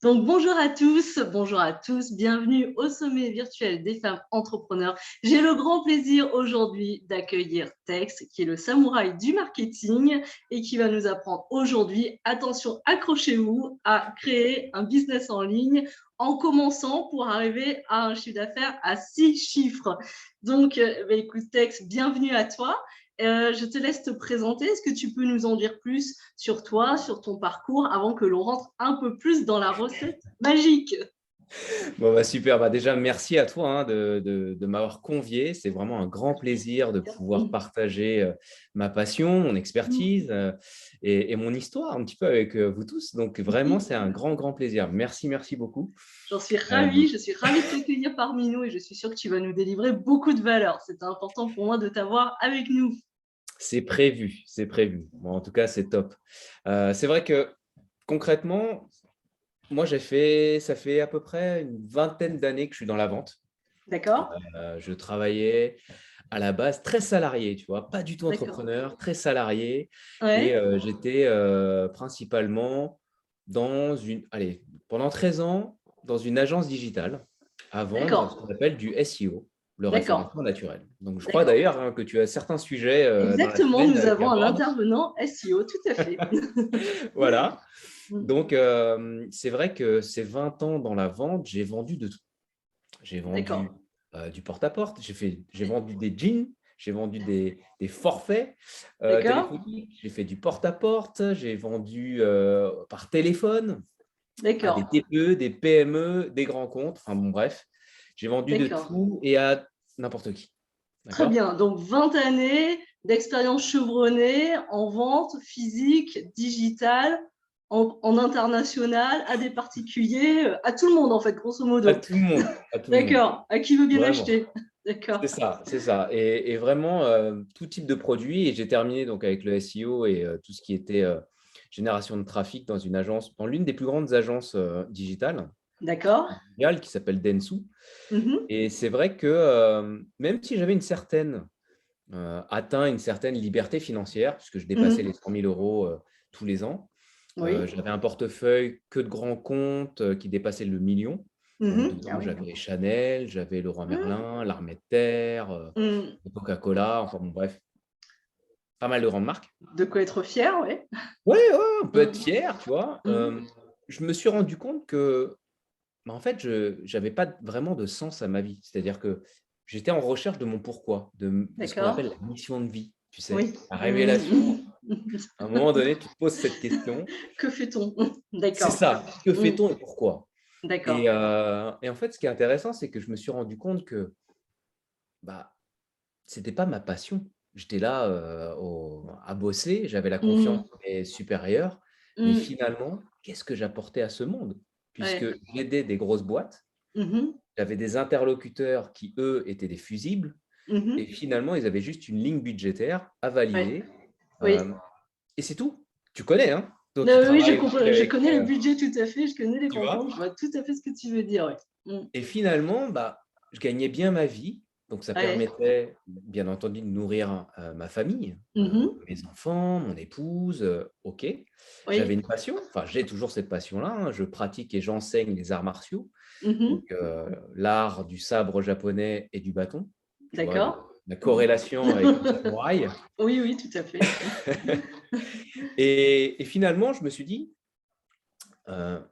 Donc, bonjour à tous, bienvenue au sommet virtuel des femmes entrepreneurs. J'ai le grand plaisir aujourd'hui d'accueillir Tex, qui est le samouraï du marketing et qui va nous apprendre aujourd'hui, attention, accrochez-vous, à créer un business en ligne en commençant pour arriver à un chiffre d'affaires à 6 chiffres. Donc, écoute Tex, bienvenue à toi. Je te laisse te présenter. Est-ce que tu peux nous en dire plus sur toi, sur ton parcours, avant que l'on rentre un peu plus dans la recette magique? Bon, super. Déjà, merci à toi de m'avoir convié. C'est vraiment un grand plaisir de pouvoir partager ma passion, mon expertise et mon histoire un petit peu avec vous tous. Donc, vraiment, c'est un grand, grand plaisir. Merci, merci beaucoup. J'en suis Euh, ravie, je suis ravie de t'accueillir parmi nous et je suis sûre que tu vas nous délivrer beaucoup de valeur. C'est important pour moi de t'avoir avec nous. c'est prévu, c'est prévu. Bon, en tout cas, c'est top. C'est vrai que concrètement, moi, ça fait à peu près une vingtaine d'années que je suis dans la vente. D'accord? Je travaillais à la base très salarié, tu vois, pas du tout D'accord. entrepreneur, très salarié. Et Ouais, j'étais principalement pendant 13 ans, dans une agence digitale à vendre ce d'accord, qu'on appelle du SEO, le d'accord, référencement naturel. Donc, je crois d'accord. d'ailleurs que tu as certains sujets dans la Exactement, semaine nous qui avons un abordent. intervenant SEO, tout à fait. Voilà. Donc, c'est vrai que ces 20 ans dans la vente, j'ai vendu de tout. J'ai D'accord, vendu du porte-à-porte, j'ai vendu des jeans, j'ai vendu des forfaits d'accord, téléphoniques, j'ai fait du porte-à-porte, j'ai vendu par téléphone à des d'accord, TPE, des PME, des grands comptes, enfin bon, bref, j'ai vendu de d'accord. tout et à n'importe qui. Très D'accord? bien. Donc, 20 années d'expérience chevronnée en vente physique, digitale, en international, à des particuliers, à tout le monde, en fait, grosso À modo. tout le monde, à tout le monde, D'accord. À qui veut bien vraiment. acheter. D'accord. C'est ça, c'est ça. Et vraiment, tout type de produit. Et j'ai terminé donc avec le SEO et tout ce qui était génération de trafic dans une agence, dans l'une des plus grandes agences digitales D'accord. mondiales qui s'appelle Dentsu. Mhm. Et c'est vrai que même si j'avais atteint une certaine liberté financière, puisque je dépassais Mhm. les 100 000 euros tous les ans, Oui. j'avais un portefeuille que de grands comptes qui dépassaient le million. Donc, Mhm. Ah dedans, oui. j'avais Chanel, j'avais Leroy Mhm. Merlin, l'Armée de Terre, Mhm. Coca-Cola, enfin bon, bref, pas mal de grandes marques. De quoi être fier, oui. Ouais, ouais, on peut être Mhm. fier, tu vois. Mhm. Je me suis rendu compte que, en fait, je n'avais pas vraiment de sens à ma vie. C'est-à-dire que j'étais en recherche de mon pourquoi, de ce qu'on D'accord. appelle la mission de vie, tu sais. Oui. La révélation, Mhm. à un moment donné, tu te poses cette question. Que fait-on? C'est D'accord. ça, que Mhm. fait-on et pourquoi? D'accord. Et en fait, ce qui est intéressant, c'est que je me suis rendu compte que bah, c'était pas ma passion. J'étais là à bosser, j'avais la confiance Mhm. de mes supérieurs, mais Mhm. finalement, qu'est-ce que j'apportais à ce monde? Puisque Ouais. j'aidais des grosses boîtes, Mhm. j'avais des interlocuteurs qui, eux, étaient des fusibles, et Mhm. finalement, ils avaient juste une ligne budgétaire à Ouais. valider, Oui. euh, et c'est tout. Tu connais, hein? Toi qui Oui, travailles aussi je avec, connais le budget tout à fait, je connais les tu grands vois? comptes, je vois tout à fait ce que tu veux dire. Ouais. Mm. Et finalement, je gagnais bien ma vie, donc ça Ouais. permettait, bien entendu, de nourrir, ma famille, Mhm. mes enfants, mon épouse, OK. J'avais Oui. une passion, enfin, j'ai toujours cette passion-là, hein, je pratique et j'enseigne les arts martiaux, donc Mhm. l'art du sabre japonais et du bâton, tu vois? D'accord. La Mhm. corrélation avec le samouraï. Oui, oui, tout à fait. Et finalement, je me suis dit, heu,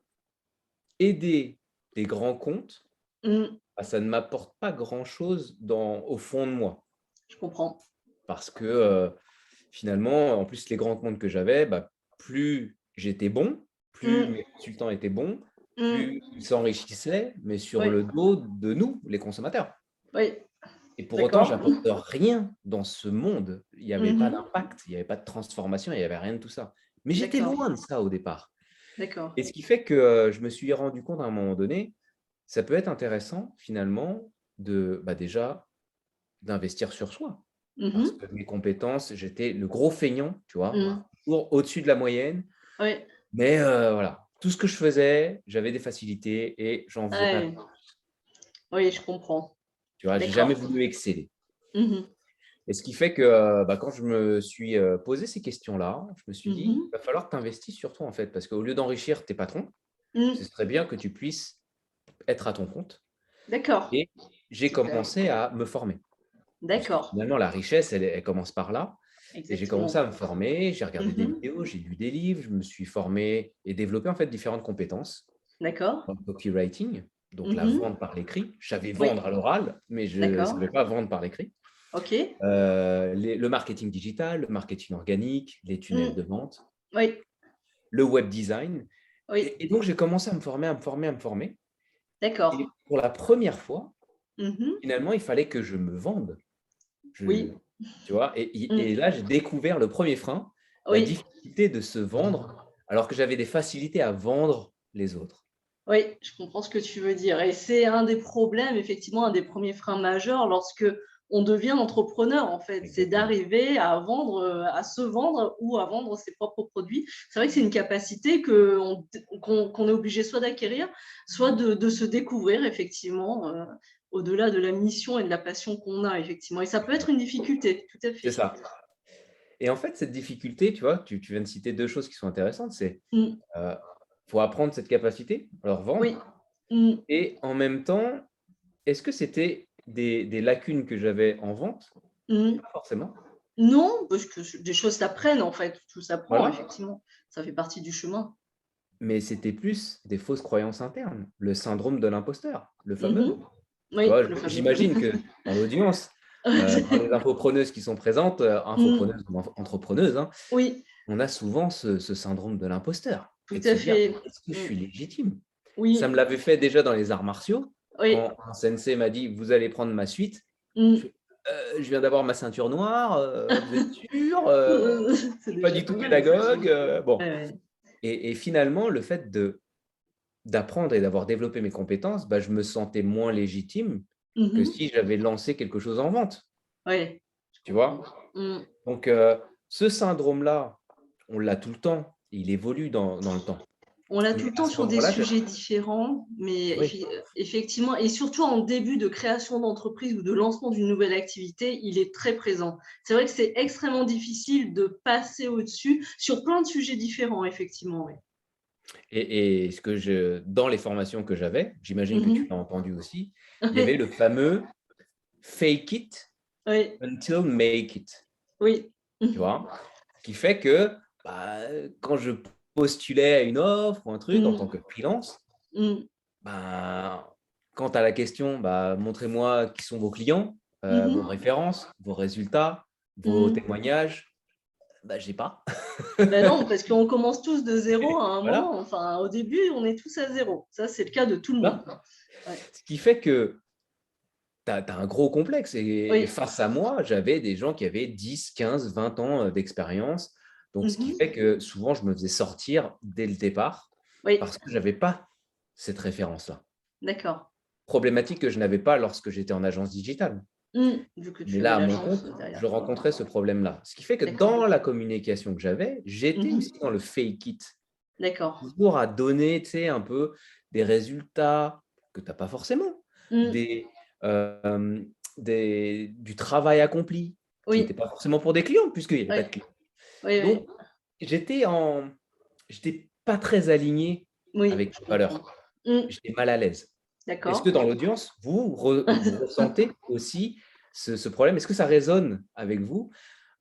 aider des grands comptes, Mm. ça ne m'apporte pas grand-chose au fond de moi. Je comprends. Parce que, finalement, en plus, les grands comptes que j'avais, plus j'étais bon, plus Mm. mes consultants étaient bons, Mm. plus ils s'enrichissaient, mais sur Oui, le dos de nous, les consommateurs. oui, Et pour autant, d'accord. j'apporte rien dans ce monde. Il n'y avait pas Mhm. d'impact, il n'y avait pas de transformation, il n'y avait rien de tout ça. Mais j'étais D'accord, loin de ça au départ. d'accord. Et ce qui fait que, je me suis rendu compte à un moment donné, ça peut être intéressant finalement déjà d'investir sur soi. Parce Mhm. que mes compétences, j'étais le gros feignant, tu vois? Mm. Toujours au-dessus de la moyenne, Oui, mais voilà, tout ce que je faisais, j'avais des facilités et j'en faisais pas, ouais. Oui, je comprends. tu vois? J'ai jamais D'accord. voulu exceller Mhm. et ce qui fait que, quand je me suis, posé ces questions-là, je me suis dit: Mhm. «Il va falloir que tu investisses sur toi, en fait, parce qu'au lieu d'enrichir tes patrons, ce serait bien que tu puisses être à ton compte. D'accord. Et j'ai Super. commencé à me former. Puisque D'accord. finalement, la richesse, elle commence par là. Et j'ai commencé Exactement. à me former, j'ai regardé des Mhm. vidéos, j'ai lu des livres, je me suis formé et développé en fait différentes compétences D'accord. dans le copywriting, donc la Mhm. vente par l'écrit. Je savais Oui. vendre à l'oral, mais je ne D'accord. savais pas vendre par l'écrit. OK. Le marketing digital, le marketing organique, les tunnels Mm. de vente, Oui. le web design. Oui. Et donc, j'ai commencé à me former, à me former, à me former. D'accord. Et pour la première fois, Mhm. finalement, il fallait que je me vende. Je, Oui. tu vois, Mm. et là, j'ai découvert le premier frein, la Oui. difficulté de se vendre, alors que j'avais des facilités à vendre les autres. Oui, je comprends ce que tu veux dire et c'est un des problèmes, effectivement, un des premiers freins majeurs lorsque on devient entrepreneur, en fait. C'est Exactement. d'arriver à vendre, à se vendre ou à vendre ses propres produits. C'est vrai que c'est une capacité qu'on est obligé soit d'acquérir, soit de se découvrir, effectivement, au-delà de la mission et de la passion qu'on a, effectivement et ça peut être une difficulté, tout à C'est fait. ça. Et en fait, cette difficulté, tu vois, tu viens de citer deux choses qui sont intéressantes. C'est Mmh. faut apprendre cette capacité, alors Oui. vendre. Mmh. Et en même temps, est-ce que c'était des lacunes que j'avais en vente? Mmh. Pas forcément. Non, parce que des choses s'apprennent en fait, tout s'apprend Voilà. effectivement. Ça fait partie du chemin. Mais c'était plus des fausses croyances internes, le syndrome de l'imposteur, le fameux. Mmh. Tu Oui, vois, le fameux. j'imagine que dans l'audience, dans les infopreneuses qui sont présentes, Mmh. infopreneuses ou entrepreneuses, hein, Oui, on a souvent ce syndrome de l'imposteur tout et de à se dire: fait. «Est-ce que je Mmh. suis légitime?» Ça Oui, me l'avait fait déjà dans les arts martiaux, oui. quand un sensei m'a dit: «Vous allez prendre ma suite». Je Mmh. fais: Je viens d'avoir ma ceinture noire, vous êtes sûr? C'est Je suis pas déjà du pas tout mal pédagogue», effectivement. bon Ouais, ouais. et finalement, le fait d'apprendre et d'avoir développé mes compétences, bah, je me sentais moins légitime que Mmh. si j'avais lancé quelque chose en vente, Ouais, je tu comprends. vois? Mmh. Donc, ce syndrome-là, on l'a tout le temps, il évolue dans le temps. On l'a tout Mais le à temps ce sur des moment-là, sujets différents, mais oui, effectivement et surtout en début de création d'entreprise ou de lancement d'une nouvelle activité, il est très présent. C'est vrai que c'est extrêmement difficile de passer au-dessus sur plein de sujets différents, effectivement, oui. et ce que dans les formations que j'avais, j'imagine que tu Mmh. l'as entendu aussi, il y avait Ouais, le fameux «fake it oui, until make it», oui. tu vois? Ce qui fait que, bah, quand je postulais à une offre ou un truc en Mmh. tant que freelance, Mmh. ben, quand tu as la question, bah, montrez-moi qui sont vos clients, vos Mmh. références, vos résultats, vos Mmh. témoignages, bah, j'ai pas. Ben non, parce qu'on commence tous de zéro à un Voilà, moment. Enfin, au début, on est tous à zéro. Ça, c'est le cas de tout le monde. voilà. Ouais. Ce qui fait que tu as un gros complexe et Oui. face à moi, j'avais des gens qui avaient 10, 15, 20 ans, d'expérience. Donc ce qui Mmh. fait que souvent, je me faisais sortir dès le départ Oui, parce que j'avais pas cette référence-là. d'accord. Problématique que je n'avais pas lorsque j'étais en agence digitale. Vu que Mais tu avais là, à mon l'agence, compte, je derrière toi. rencontrais ce problème-là. Ce qui fait que D'accord. dans la communication que j'avais, j'étais Mmh. aussi dans le fake it. D'accord. Toujours à donner, tu sais, un peu des résultats que tu as pas forcément, Mmh. des, du travail accompli qui était Oui, pas forcément pour des clients puisqu'il y avait pas de oui, clients. oui, Donc oui. j'étais pas très aligné Oui, avec je mes comprends. valeurs. Mmh. J'étais mal à l'aise. Est-ce que D'accord. dans l'audience, vous ressentez aussi ce problème? Est-ce que ça résonne avec vous?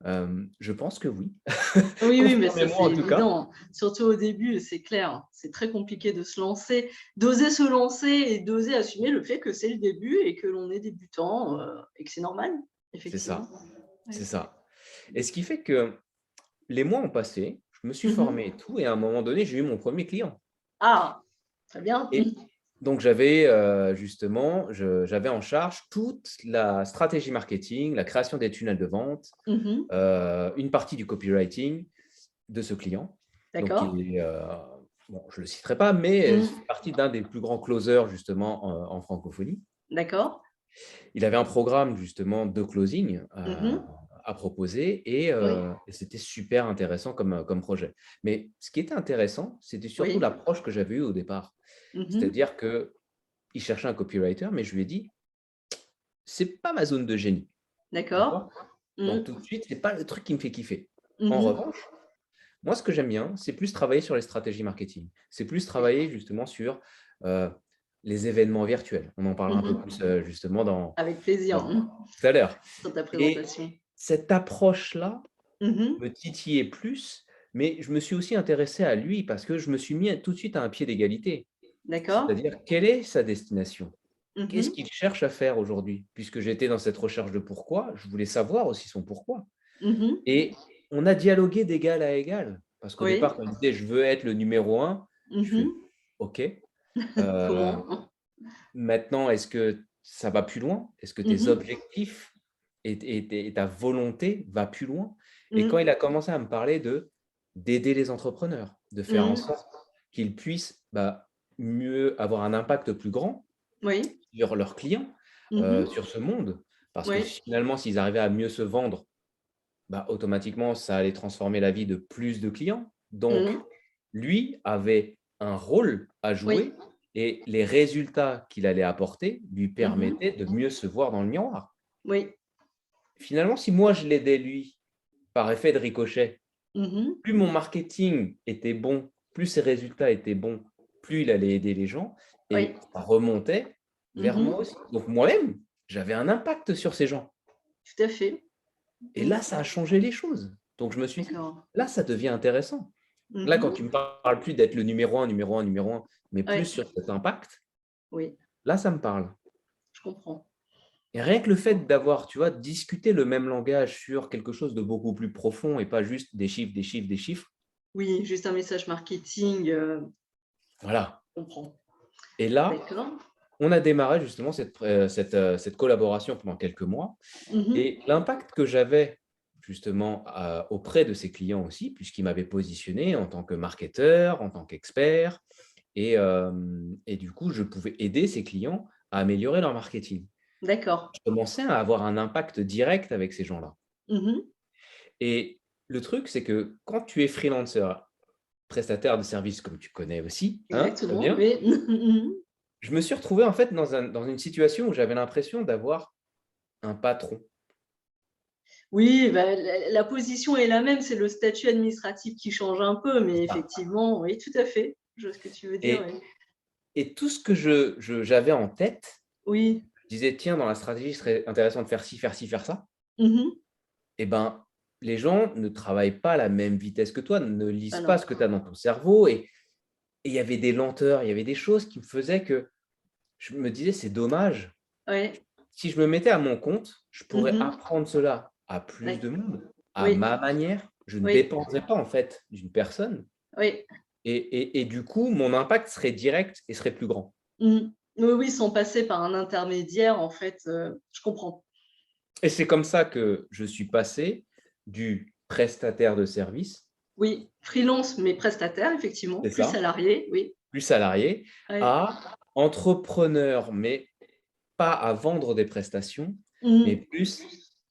Je pense que oui. Oui, oui, mais ça, Confirmez-moi c'est en tout cas. évident. Surtout au début, c'est clair. C'est très compliqué de se lancer, d'oser se lancer et d'oser assumer le fait que c'est le début et que l'on est débutant, et que c'est normal, C'est effectivement. ça, c'est Oui. ça. Et ce qui fait que les mois ont passé, je me suis Mmh. formé et tout et à un moment donné, j'ai eu mon premier client Ah! Très bien. et donc j'avais, justement, j'avais en charge toute la stratégie marketing, la création des tunnels de vente, Mmh. une partie du copywriting de ce client, donc qui D'accord. est, bon, je ne le citerai pas, mais Mmh. fait partie d'un des plus grands closers justement en francophonie. D'accord. Il avait un programme justement de closing Mmh. à proposer Oui, et c'était super intéressant comme projet. Mais ce qui était intéressant, c'était surtout oui. l'approche que j'avais eue au départ. Mmh. C'est-à-dire qu'il cherchait un copywriter, mais je lui ai dit: «C'est pas ma zone de génie». D'accord. D'accord? Donc Mmh. tout de suite, c'est pas le truc qui me fait kiffer. En Mmh. revanche, Moi, ce que j'aime bien, c'est plus travailler sur les stratégies marketing. C'est plus travailler justement sur euh, les événements virtuels. On en parlera un peu plus Mhm. justement Avec plaisir, tout à l'heure. sur ta Et présentation. cette approche-là Mhm. me titillait plus, mais je me suis aussi intéressé à lui parce que je me suis mis tout de suite à un pied d'égalité. D'accord. C'est-à-dire, quelle est sa destination? Qu'est-ce Mhm. qu'il cherche à faire aujourd'hui? Puisque j'étais dans cette recherche de pourquoi, je voulais savoir aussi son pourquoi. Mhm. Et on a dialogué d'égal à égal. Parce qu'au départ, Oui. quand il disait: «Je veux être le numéro un», je fais: Mhm. «OK, heu, Comment? maintenant est-ce que ça va plus loin? Est-ce que tes Mhm. objectifs et ta volonté va plus loin?» Et quand il Mhm. a commencé à me parler d'aider les entrepreneurs, de faire en Mhm. sorte qu'ils puissent, mieux avoir un impact plus grand Oui. sur leurs clients, Mhm. sur ce monde. Parce que Oui. finalement, s'ils arrivaient à mieux se vendre, automatiquement, ça allait transformer la vie de plus de clients. Donc, Mhm. lui avait un rôle à Oui. jouer et les résultats qu'il allait apporter lui Mhm. permettaient de mieux se voir dans le miroir. Oui. Finalement, si moi je l'aidais lui, par effet de ricochet, Mhm. plus mon marketing était bon, plus ses résultats étaient bons, plus il allait aider les gens Oui. et ça remontait vers moi Mhm. aussi. Donc moi-même, j'avais un impact sur ces gens. Tout à fait. Et Mhm. là, ça a changé les choses. Donc je me suis dit: D'accord. «Là, ça devient intéressant». Là, quand Mhm. tu me parles plus d'être le numéro un, numéro un, numéro un, mais plus Oui. sur cet impact, Oui. là, ça me parle. Je comprends. Et rien que le fait d'avoir, tu vois, discuté le même langage sur quelque chose de beaucoup plus profond et pas juste des chiffres, des chiffres, des chiffres, Oui, juste un message marketing, voilà. je comprends. Et là, D'accord. on a démarré justement cette collaboration pendant quelques mois Mhm. et l'impact que j'avais justement, auprès de ses clients aussi, puisqu'il m'avait positionné en tant que marketeur, en tant qu'expert et du coup, je pouvais aider ses clients à améliorer leur marketing. D'accord. Je commençais à avoir un impact direct avec ces gens-là Mhm. et le truc, c'est que quand tu es freelancer, prestataire de services comme tu connais aussi, hein, très Exactement, bien, oui. Mhm. je me suis retrouvé en fait dans une situation où j'avais l'impression d'avoir un patron. Oui, bah, la position est la même, c'est le statut administratif qui change un peu, mais C'est ça. effectivement, oui, tout à fait. Je vois ce que tu veux dire, Et oui. et tout ce que j'avais en tête, Oui. je disais: «Tiens, dans la stratégie, ce serait intéressant de faire ci, faire ci, faire ça». Mhm. Et ben, les gens ne travaillent pas à la même vitesse que toi, ne Ah lisent pas non. ce que tu as dans ton cerveau et il y avait des lenteurs, il y avait des choses qui me faisaient que je me disais: «C'est dommage, Oui. si je me mettais à mon compte, je pourrais Mhm. apprendre cela à plus Ouais. de monde, à Oui. ma manière». Je ne Oui. dépendrais pas en fait d'une personne Oui. et du coup, mon impact serait direct et serait plus grand. Mhm. Oui, oui, sans passer par un intermédiaire, en fait, je comprends. Et c'est comme ça que je suis passé du prestataire de service, Oui, freelance, mais prestataire, effectivement, c'est plus ça, salarié, oui. plus salarié, Ouais. à entrepreneur, mais pas à vendre des prestations, mais Mhm. plus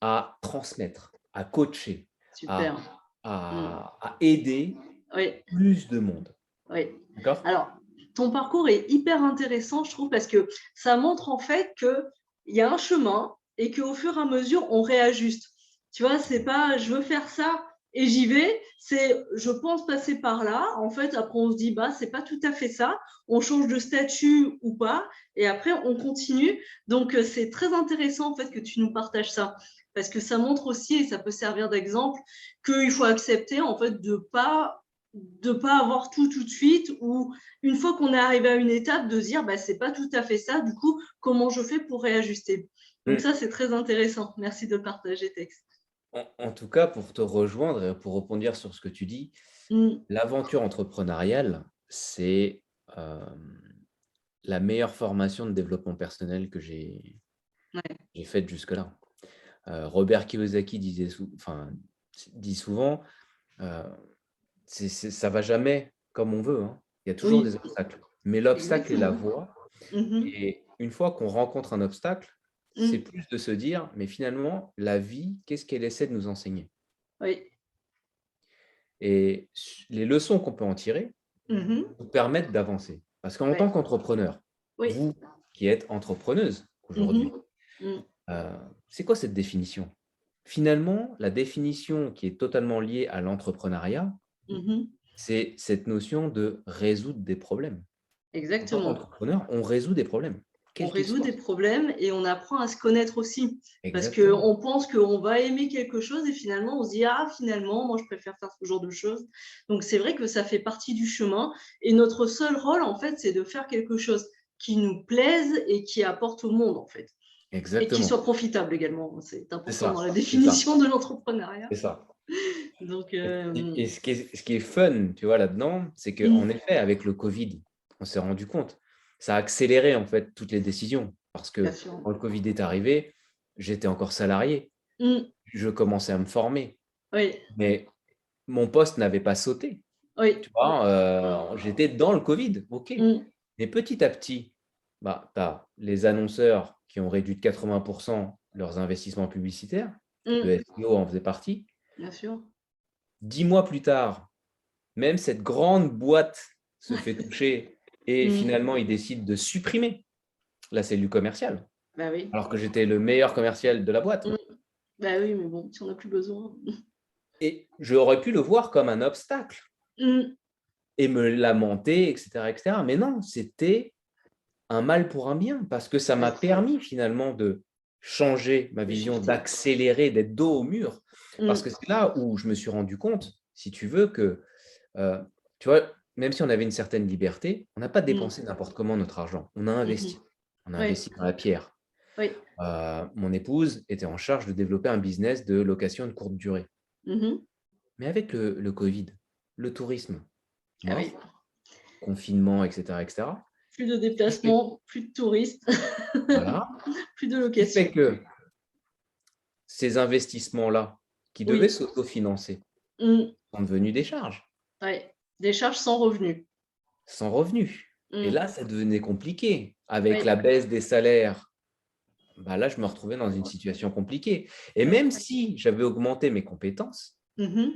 à transmettre, à coacher, à Super. Mhm. à aider Oui. plus de monde. Oui. D'accord? Alors, ton parcours est hyper intéressant, je trouve, parce que ça montre en fait qu'il y a un chemin et qu'au fur et à mesure, on réajuste. Tu vois, c'est pas je veux faire ça et j'y vais, c'est je pense passer par là. En fait, après, on se dit, bah, c'est pas tout à fait ça. On change de statut ou pas, et après, on continue. Donc, c'est très intéressant en fait que tu nous partages ça. Parce que ça montre aussi, et ça peut servir d'exemple, qu'il faut accepter en fait de pas avoir tout de suite, ou une fois qu'on est arrivé à une étape, de se dire bah, c'est pas tout à fait ça, du coup comment je fais pour réajuster. Donc Mmh. ça c'est très intéressant, merci de le partager, Tex. En tout cas, pour te rejoindre et pour rebondir sur ce que tu dis, Mm. l'aventure entrepreneuriale, c'est, la meilleure formation de développement personnel que Ouais. j'ai faite jusque-là. Robert Kiyosaki dit souvent, heu, ça va jamais comme on veut, hein. Il y a toujours Oui, des obstacles, mais l'obstacle est la exactement. voie Mhm. et une fois qu'on rencontre un obstacle, c'est Mm. plus de se dire: «Mais finalement, la vie, qu'est-ce qu'elle essaie de nous enseigner?» Oui. Et les leçons qu'on peut en tirer Mhm. nous permettent d'avancer. Parce qu'en Oui. tant qu'entrepreneur, Oui. vous qui êtes entrepreneuse aujourd'hui, Mhm. Mm. heu, c'est quoi cette définition? Finalement, la définition qui est totalement liée à l'entrepreneuriat, Mhm. c'est cette notion de résoudre des problèmes. En tant Exactement. qu'entrepreneur, on résout des problèmes, On quels qu'ils résout soient. des problèmes et on apprend à se connaître aussi. Parce Exactement. qu'on pense qu'on va aimer quelque chose et finalement, on se dit, ah, finalement, moi, je préfère faire ce genre de choses. Donc, c'est vrai que ça fait partie du chemin. Et notre seul rôle, en fait, c'est de faire quelque chose qui nous plaise et qui apporte au monde, en fait. Et qui soit Exactement. profitable également. C'est C'est important dans ça. la C'est ça. définition de l'entrepreneuriat. C'est ça. Donc, Et ce qui est fun, tu vois, là-dedans, c'est qu'en effet, avec le Covid, on s'est rendu compte, ça a accéléré en fait toutes les décisions. Parce bien que sûr. quand le Covid est arrivé, j'étais encore salarié, Mm. je commençais à me former, Oui, mais mon poste n'avait pas sauté. oui. Tu vois, j'étais dans le Covid, ok. Mm. Mais petit à petit, bah, tu as les annonceurs qui ont réduit de 80% leurs investissements publicitaires, le Mm. SEO en faisait partie. Bien sûr. 10 mois plus tard, même cette grande boîte se fait toucher et Mm. finalement, ils décident de supprimer la cellule commerciale, Bah oui. alors que j'étais le meilleur commercial de la boîte. Mm. Bah oui, mais bon, si on n'a plus besoin. Et j'aurais pu le voir comme un obstacle Mm. et me lamenter, etc., etc. Mais non, c'était un mal pour un bien parce que ça m'a Ouais. permis finalement de changer ma De vision, shifter. d'accélérer, d'être dos au mur. Parce que Mm. c'est là où je me suis rendu compte, si tu veux, que, euh, tu vois, même si on avait une certaine liberté, on n'a pas Mm. dépensé n'importe comment notre argent. On a Mhm. investi. On a Oui, investi dans la pierre. oui. Mon épouse était en charge de développer un business de location de courte durée. Mhm. Mais avec le Covid, le tourisme Ah oui. mort, confinement, etc., etc., Plus de qui fait, déplacements, plus de touristes, voilà, plus de ce qui fait location. que ces investissements-là, qui devaient Oui. s'autofinancer, Mm. sont devenus des charges, Ouais. Des charges sans revenus. sans revenus. Et Mm. là, ça devenait compliqué. Avec Oui. la baisse des salaires, bah là, je me retrouvais dans une situation compliquée. Et Oui. même si j'avais augmenté mes compétences, Mhm.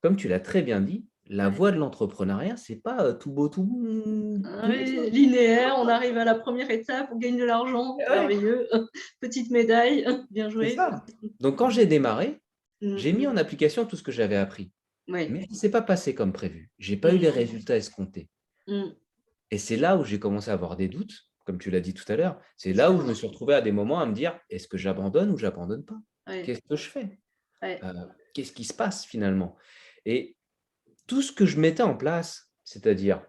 comme tu l'as très bien dit, la Ouais. voie de l'entrepreneuriat, c'est pas tout beau, tout net, Ouais, quoi. linéaire, on arrive à la première étape, on gagne de l'argent, Ouais, merveilleux. Petite médaille, bien c'est joué. ça. Donc, quand j'ai démarré, Mm. j'ai mis en application tout ce que j'avais appris. Oui. Mais ça ne s'est pas passé comme prévu. Je n'ai pas eu Mm. les résultats escomptés. Mm. Et c'est là où j'ai commencé à avoir des doutes, comme tu l'as dit tout à l'heure. C'est là où je me Exactement. suis retrouvé à des moments à me dire, est-ce que j'abandonne ou j'abandonne pas? Ouais. Qu'est-ce que je fais? Ouais. Euh, Qu'est-ce qui se passe finalement? Et tout ce que je mettais en place, c'est-à-dire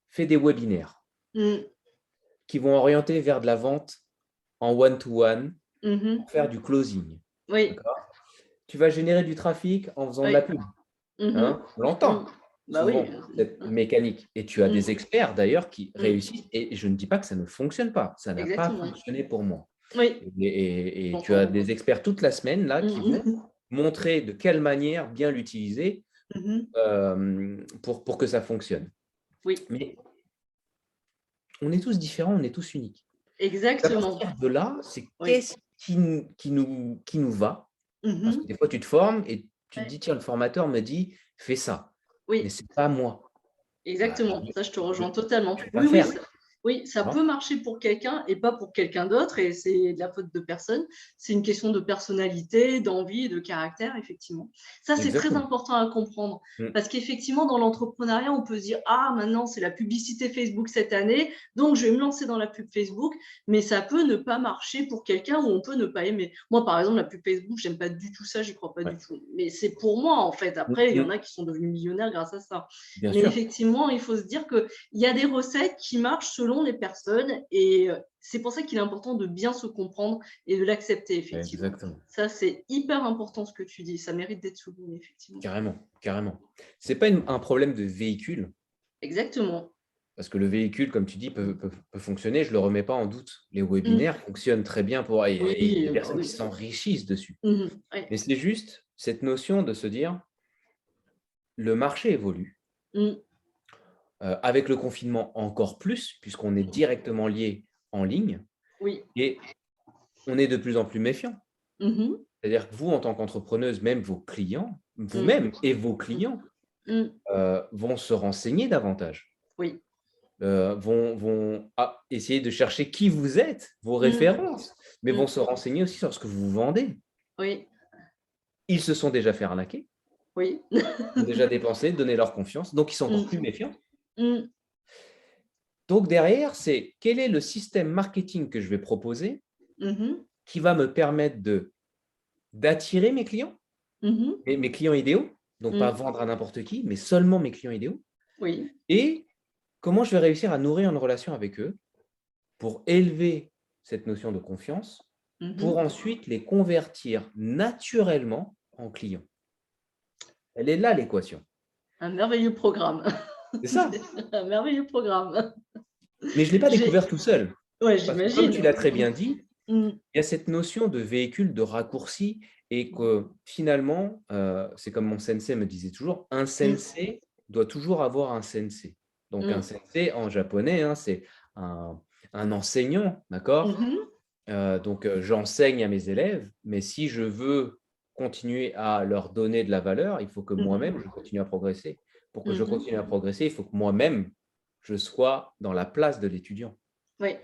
fais des webinaires Mm. qui vont orienter vers de la vente en one-to-one, Mhm. pour faire du closing. Oui. D'accord. Tu vas générer du trafic en faisant de la Oui. pub. Mhm. Hein, on Mm. l'entend Bah oui. souvent, cette mécanique. Et tu as Mm. des experts d'ailleurs qui Mm. réussissent. Et je ne dis pas que ça ne fonctionne pas. Ça n'a pas Exactement. fonctionné pour moi. Oui. Et tu as J'entends. des experts toute la semaine là qui vont Mm. montrer de quelle manière bien l'utiliser Mhm. pour que ça fonctionne. Oui. Mais on est tous différents, on est tous uniques. À Exactement. partir de là, c'est Oui. qu'est-ce qui nous va. Parce que Mhm. des fois, tu te formes et tu te Ouais. dis, tiens, le formateur me dit, fais ça. Mais Oui. ce n'est pas moi. Bah, Exactement, ça je te rejoins totalement. je vais pas Oui, oui, faire. ça, oui, ça Tu peut vois. marcher pour quelqu'un et pas pour quelqu'un d'autre, et c'est de la faute de personne. C'est une question de personnalité, d'envie, de caractère, effectivement. Ça, c'est très Exactement. important à comprendre, Mm. parce qu'effectivement, dans l'entrepreneuriat, on peut se dire, ah, maintenant, c'est la publicité Facebook cette année, donc je vais me lancer dans la pub Facebook, mais ça peut ne pas marcher pour quelqu'un ou on peut ne pas aimer. Moi, par exemple, la pub Facebook, j'aime pas du tout ça, j'y crois pas Ouais. du tout. Mais c'est pour moi, en fait. Mm, Après, il y en mm. a qui sont devenus millionnaires grâce à ça. Bien Mais sûr. effectivement, il faut se dire qu'il y a des recettes qui marchent selon les personnes et c'est pour ça qu'il est important de bien se comprendre et de l'accepter, effectivement. Exactement. Ça, c'est hyper important ce que tu dis. Ça mérite d'être souligné, effectivement. Carrément. Carrément. Ce n'est pas un problème de véhicule. Exactement. Parce que le véhicule, comme tu dis, peut fonctionner. Je ne le remets pas en doute. Les Mm. webinaires fonctionnent très bien et Oui, des bah personnes qui oui. s'enrichissent dessus. Ouais. Mais c'est juste cette notion de se dire, le marché évolue. Mm. Avec le confinement encore plus, puisqu'on est directement lié en ligne Oui. et on est de plus en plus méfiant. Mhm. C'est-à-dire que vous, en tant qu'entrepreneuse, même vos clients, Mm. vous-même et vos clients Mm. vont se renseigner davantage, Oui. vont essayer de chercher qui vous êtes, vos Mm. références, mais vont Mm. se renseigner aussi sur ce que vous vendez. Oui. Ils se sont déjà fait arnaquer. Oui. Ont déjà dépensé, donné leur confiance, donc ils sont encore Mmh. plus méfiants. Mmh. Donc derrière, c'est quel est le système marketing que je vais proposer Mmh mh. qui va me permettre d'attirer mes clients, Mmh. mes clients idéaux, donc pas Mmh. vendre à n'importe qui, mais seulement mes clients idéaux, Oui. et comment je vais réussir à nourrir une relation avec eux pour élever cette notion de confiance, Mmh pour mh. ensuite les convertir naturellement en clients. Elle est là l'équation. Un merveilleux programme. C'est C'est ça. un merveilleux programme. Mais je ne l'ai pas J'ai découvert tout seul. Ouais, Parce que comme tu j'imagine. l'as très bien dit, Mmh. il y a cette notion de véhicule de raccourci et que finalement, c'est comme mon sensei me disait toujours, un Mmh. sensei doit toujours avoir un sensei. Donc un Mmh. sensei en japonais, hein, c'est un, un enseignant, d'accord? Mmh mh. Donc j'enseigne à mes élèves, mais si je veux continuer à leur donner de la valeur, il faut que Mmh moi-même, mh. je continue à progresser. Pour que je Mmh mh. continue à progresser, il faut que moi-même, je sois dans la place de l'étudiant. Oui,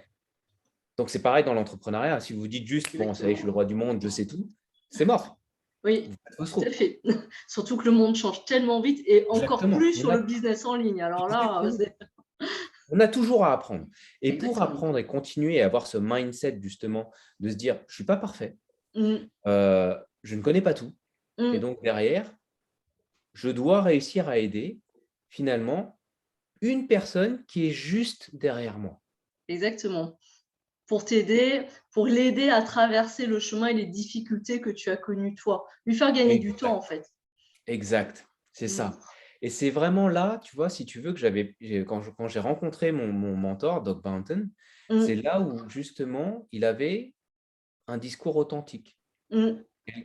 Donc c'est pareil dans l'entrepreneuriat. Si vous vous dites juste: «Bon, ça y est, je suis le exactement. roi du monde, je sais tout», c'est mort. Oui, Vous faites fausse tout à route. fait. Surtout que le monde change tellement vite et encore Exactement. plus sur le business en ligne. Alors là, Exactement. c'est On a toujours à apprendre et pour exactement. apprendre et continuer à avoir ce mindset justement de se dire: «Je suis pas parfait, Mmh. je ne connais pas tout» et Mmh. donc derrière, je dois réussir à aider finalement une personne qui est juste derrière moi. Exactement. Pour t'aider, pour l'aider à traverser le chemin et les difficultés que tu as connues toi. Lui faire gagner du temps, Exact, en fait. exact, c'est Mmh. ça et c'est vraiment là, tu vois, si tu veux, que quand j'ai rencontré mon mentor, Doc Banton, c'est Mmh. là où justement il avait un discours authentique. Mmh.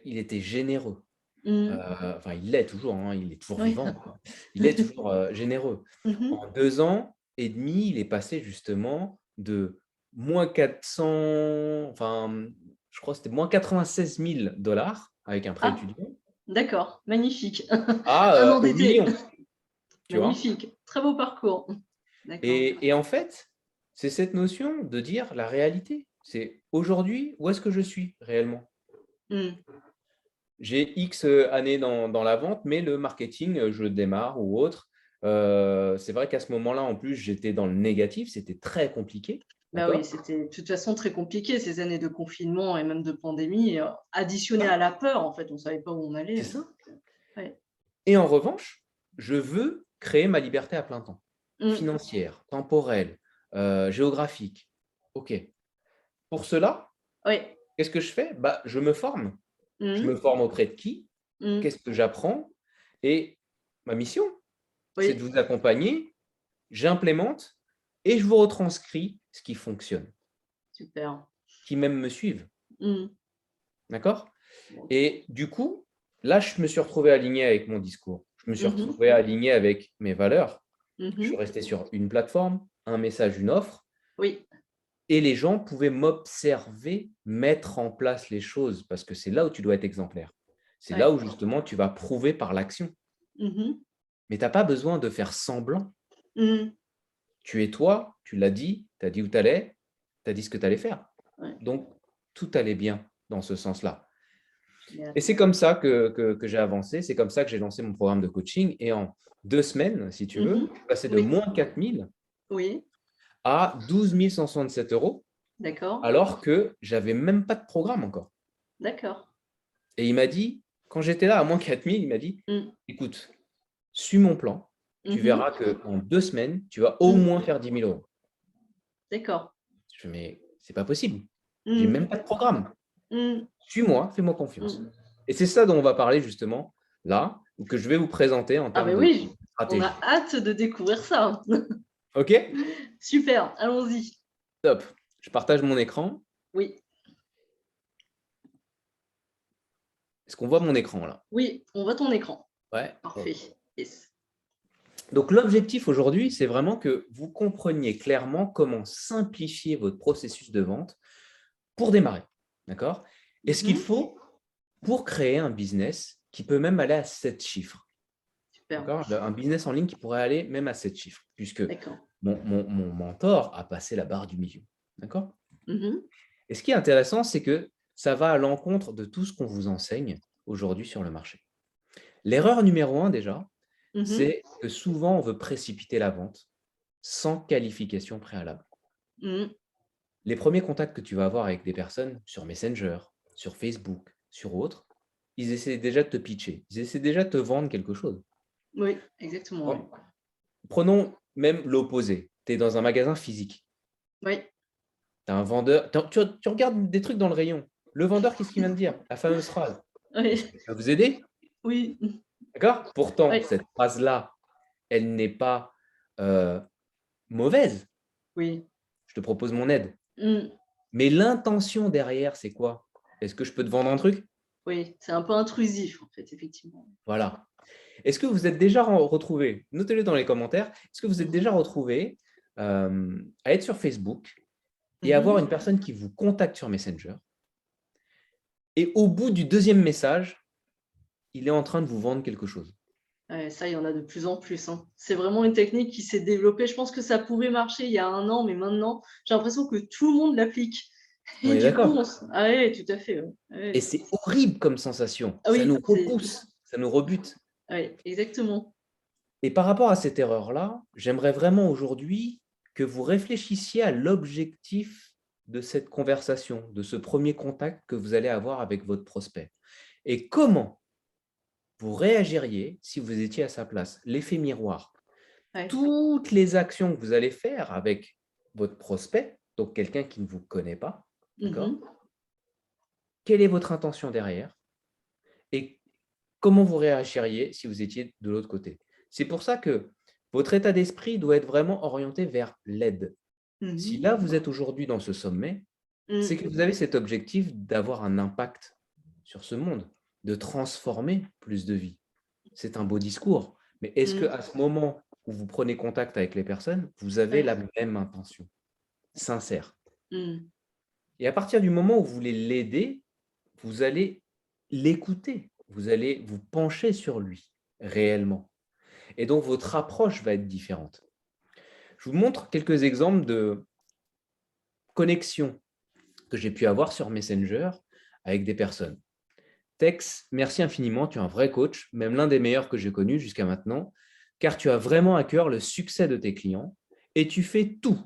Il était généreux, Mmh. enfin il l'est toujours, hein, il est toujours Oui. vivant, quoi. Il est toujours, généreux. Mmh mh. En 2 ans et demi, il est passé justement de -400, enfin, je crois que c'était -96 000 $ avec un prêt Ah, étudiant d'accord, magnifique. Un à, endetté. 8 000 000, tu vois? Magnifique, très beau parcours. D'accord. Et en fait, c'est cette notion de dire la réalité. C'est aujourd'hui, où est-ce que je suis réellement? Mmh. J'ai X, années dans la vente, mais le marketing, je démarre ou autre. C'est vrai qu'à ce moment-là, en plus, j'étais dans le négatif, c'était très compliqué, Bah oui, d'accord? c'était de toute façon très compliqué ces années de confinement et même de pandémie, additionnées à la peur, en fait, on savait pas où on C'est allait, ça. ouais. Et en revanche, je veux créer ma liberté à plein temps, Mmh. financière, temporelle, géographique. OK. Pour cela, Oui. qu'est-ce que je fais? Bah, je me forme. Je Mmh. me forme auprès de qui? Mmh. Qu'est-ce que j'apprends? Et ma mission, c'est de Oui, vous accompagner, j'implémente et je vous retranscris ce qui fonctionne, super. qui même me suivent, Mmh. d'accord? OK. Et du coup, là, je me suis retrouvé aligné avec mon discours. Je me suis Mmh mh. retrouvé aligné avec mes valeurs. Mmh Je suis mh. resté sur une plateforme, un message, une offre Oui, et les gens pouvaient m'observer mettre en place les choses parce que c'est là où tu dois être exemplaire. C'est là ouais. où justement tu vas prouver par l'action. Mmh mh. Mais tu as pas besoin de faire semblant. Mmh. Tu es toi, tu l'as dit, tu as dit où tu allais, tu as dit ce que tu allais faire. Ouais, Donc tout allait bien dans ce sens-là. génial. Et c'est comme ça que j'ai avancé, c'est comme ça que j'ai lancé mon programme de coaching et en 2 semaines, si tu Mmh veux, mh. je suis passé de Oui, -4 000 oui, à 12 167 € d'accord, alors que j'avais même pas de programme encore. d'accord. Et il m'a dit, quand j'étais là à -4 000, il m'a dit: Mmh. «Écoute, suis mon plan, tu Mmh verras mh. qu'en 2 semaines, tu vas au Mmh. moins faire 10 000 €». D'accord. Je fais: «Mais c'est pas possible, j'ai même Mmh. pas de programme. Mmh. Suis-moi, fais-moi confiance». Mmh. Et c'est ça dont on va parler justement là, ou que je vais vous présenter en Ah termes beh de oui, on a stratégie. hâte de découvrir ça. OK? Super, allons-y. Top. Je partage mon écran. Oui, Est-ce qu'on voit mon écran là? oui, on voit ton écran. Ouais, Parfait. OK. Yes. Donc l'objectif aujourd'hui, c'est vraiment que vous compreniez clairement comment simplifier votre processus de vente pour démarrer. D'accord? Et Mmh ce qu'il mh. faut pour créer un business qui peut même aller à 7 chiffres. Super. D'accord? Un business en ligne qui pourrait aller même à 7 chiffres, puisque D'accord. mon mentor a passé la barre du million. D'accord? Mmh mh. Et ce qui est intéressant, c'est que ça va à l'encontre de tout ce qu'on vous enseigne aujourd'hui sur le marché. L'erreur numéro un déjà, Mhm. c'est que souvent, on veut précipiter la vente sans qualification préalable. Mhm. Les premiers contacts que tu vas avoir avec des personnes sur Messenger, sur Facebook, sur autres, ils essaient déjà de te pitcher, ils essaient déjà de te vendre quelque chose. Oui, exactement. Oui. Bon, prenons même l'opposé. Tu es dans un magasin physique, Oui. tu as un vendeur, tu regardes des trucs dans le rayon. Le vendeur, qu'est-ce qu'il vient de dire? La fameuse phrase. Est-ce Oui. que je peux vous aider? Oui. D'accord? Pourtant, Oui. cette phrase-là, elle n'est pas mauvaise. Oui. Je te propose mon aide. Mm. Mais l'intention derrière, c'est quoi? Est-ce que je peux te vendre un truc? Oui, c'est un peu intrusif, en fait, effectivement. Voilà. Est-ce que vous êtes déjà retrouvés, notez-le dans les commentaires, est-ce que vous êtes déjà Mhm. retrouvés à être sur Facebook et avoir Mhm. une personne qui vous contacte sur Messenger et au bout du deuxième message, il est en train de vous vendre quelque chose? Ouais, ça, il y en a de plus en plus, hein. C'est vraiment une technique qui s'est développée. Je pense que ça pouvait marcher il y a 1 an, mais maintenant, j'ai l'impression que tout le monde l'applique. On Et est du coup, d'accord? ah ouais, tout à fait. Ouais. Et Ouais. c'est horrible comme sensation. Ah Ça oui, nous repousse, ça nous rebute. ouais, exactement. Et par rapport à cette erreur-là, j'aimerais vraiment aujourd'hui que vous réfléchissiez à l'objectif de cette conversation, de ce premier contact que vous allez avoir avec votre prospect. Et comment vous réagiriez si vous étiez à sa place? L'effet miroir. Ouais. Toutes les actions que vous allez faire avec votre prospect, donc quelqu'un qui ne vous connaît pas, d'accord? Mhm. Quelle est votre intention derrière? Et comment vous réagiriez si vous étiez de l'autre côté? C'est pour ça que votre état d'esprit doit être vraiment orienté vers l'aide. Si Mhm. là, vous êtes aujourd'hui dans ce sommet, c'est Mm. que vous avez cet objectif d'avoir un impact sur ce monde, de transformer plus de vies. C'est un beau discours, mais est-ce Mm. qu'à ce moment où vous prenez contact avec les personnes, vous avez Ouais. la même intention, sincère? Mm. Et à partir du moment où vous voulez l'aider, vous allez l'écouter, vous allez vous pencher sur lui réellement. Et donc, votre approche va être différente. Je vous montre quelques exemples de connexions que j'ai pu avoir sur Messenger avec des personnes. Tex, merci infiniment, tu es un vrai coach, même l'un des meilleurs que j'ai connus jusqu'à maintenant, car tu as vraiment à cœur le succès de tes clients et tu fais tout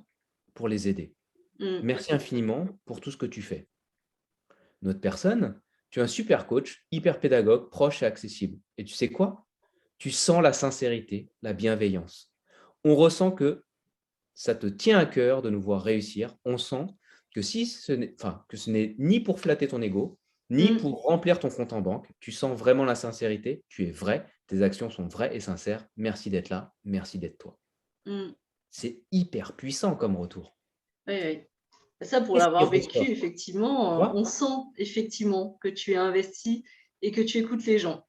pour les aider. Mm. Merci infiniment pour tout ce que tu fais. Notre personne, tu es un super coach, hyper pédagogue, proche et accessible. Et tu sais quoi? Tu sens la sincérité, la bienveillance. On ressent que ça te tient à cœur de nous voir réussir. On sent que que ce n'est ni pour flatter ton ego, ni Mm. pour remplir ton compte en banque. Tu sens vraiment la sincérité, tu es vrai, tes actions sont vraies et sincères. Merci d'être là, merci d'être toi. Mm. C'est hyper puissant comme retour. Ouais, ouais. Ça, pour Qu'est-ce qui l'avoir vécu, ressort? Tu effectivement, vois? on sent effectivement que tu es investi et que tu écoutes les gens.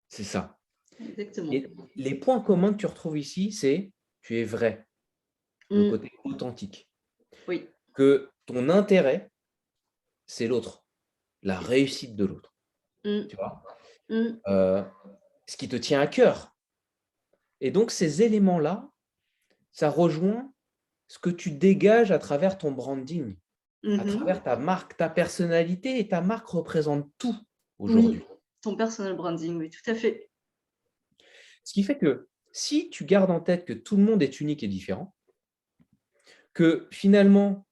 C'est ça. Exactement. Et les points communs que tu retrouves ici, c'est tu es vrai, le Mm. côté authentique. Oui, Que ton intérêt, c'est l'autre, la c'est ça. réussite de l'autre. Mm. Tu vois? Mm. Heu, Ce qui te tient à cœur. Et donc ces éléments-là, ça rejoint ce que tu dégages à travers ton branding, à Mhm. travers ta marque, ta personnalité et ta marque représente tout Oui, aujourd'hui. ton personal branding, oui, tout à fait. Ce qui fait que si tu gardes en tête que tout le monde est unique et différent, que finalement,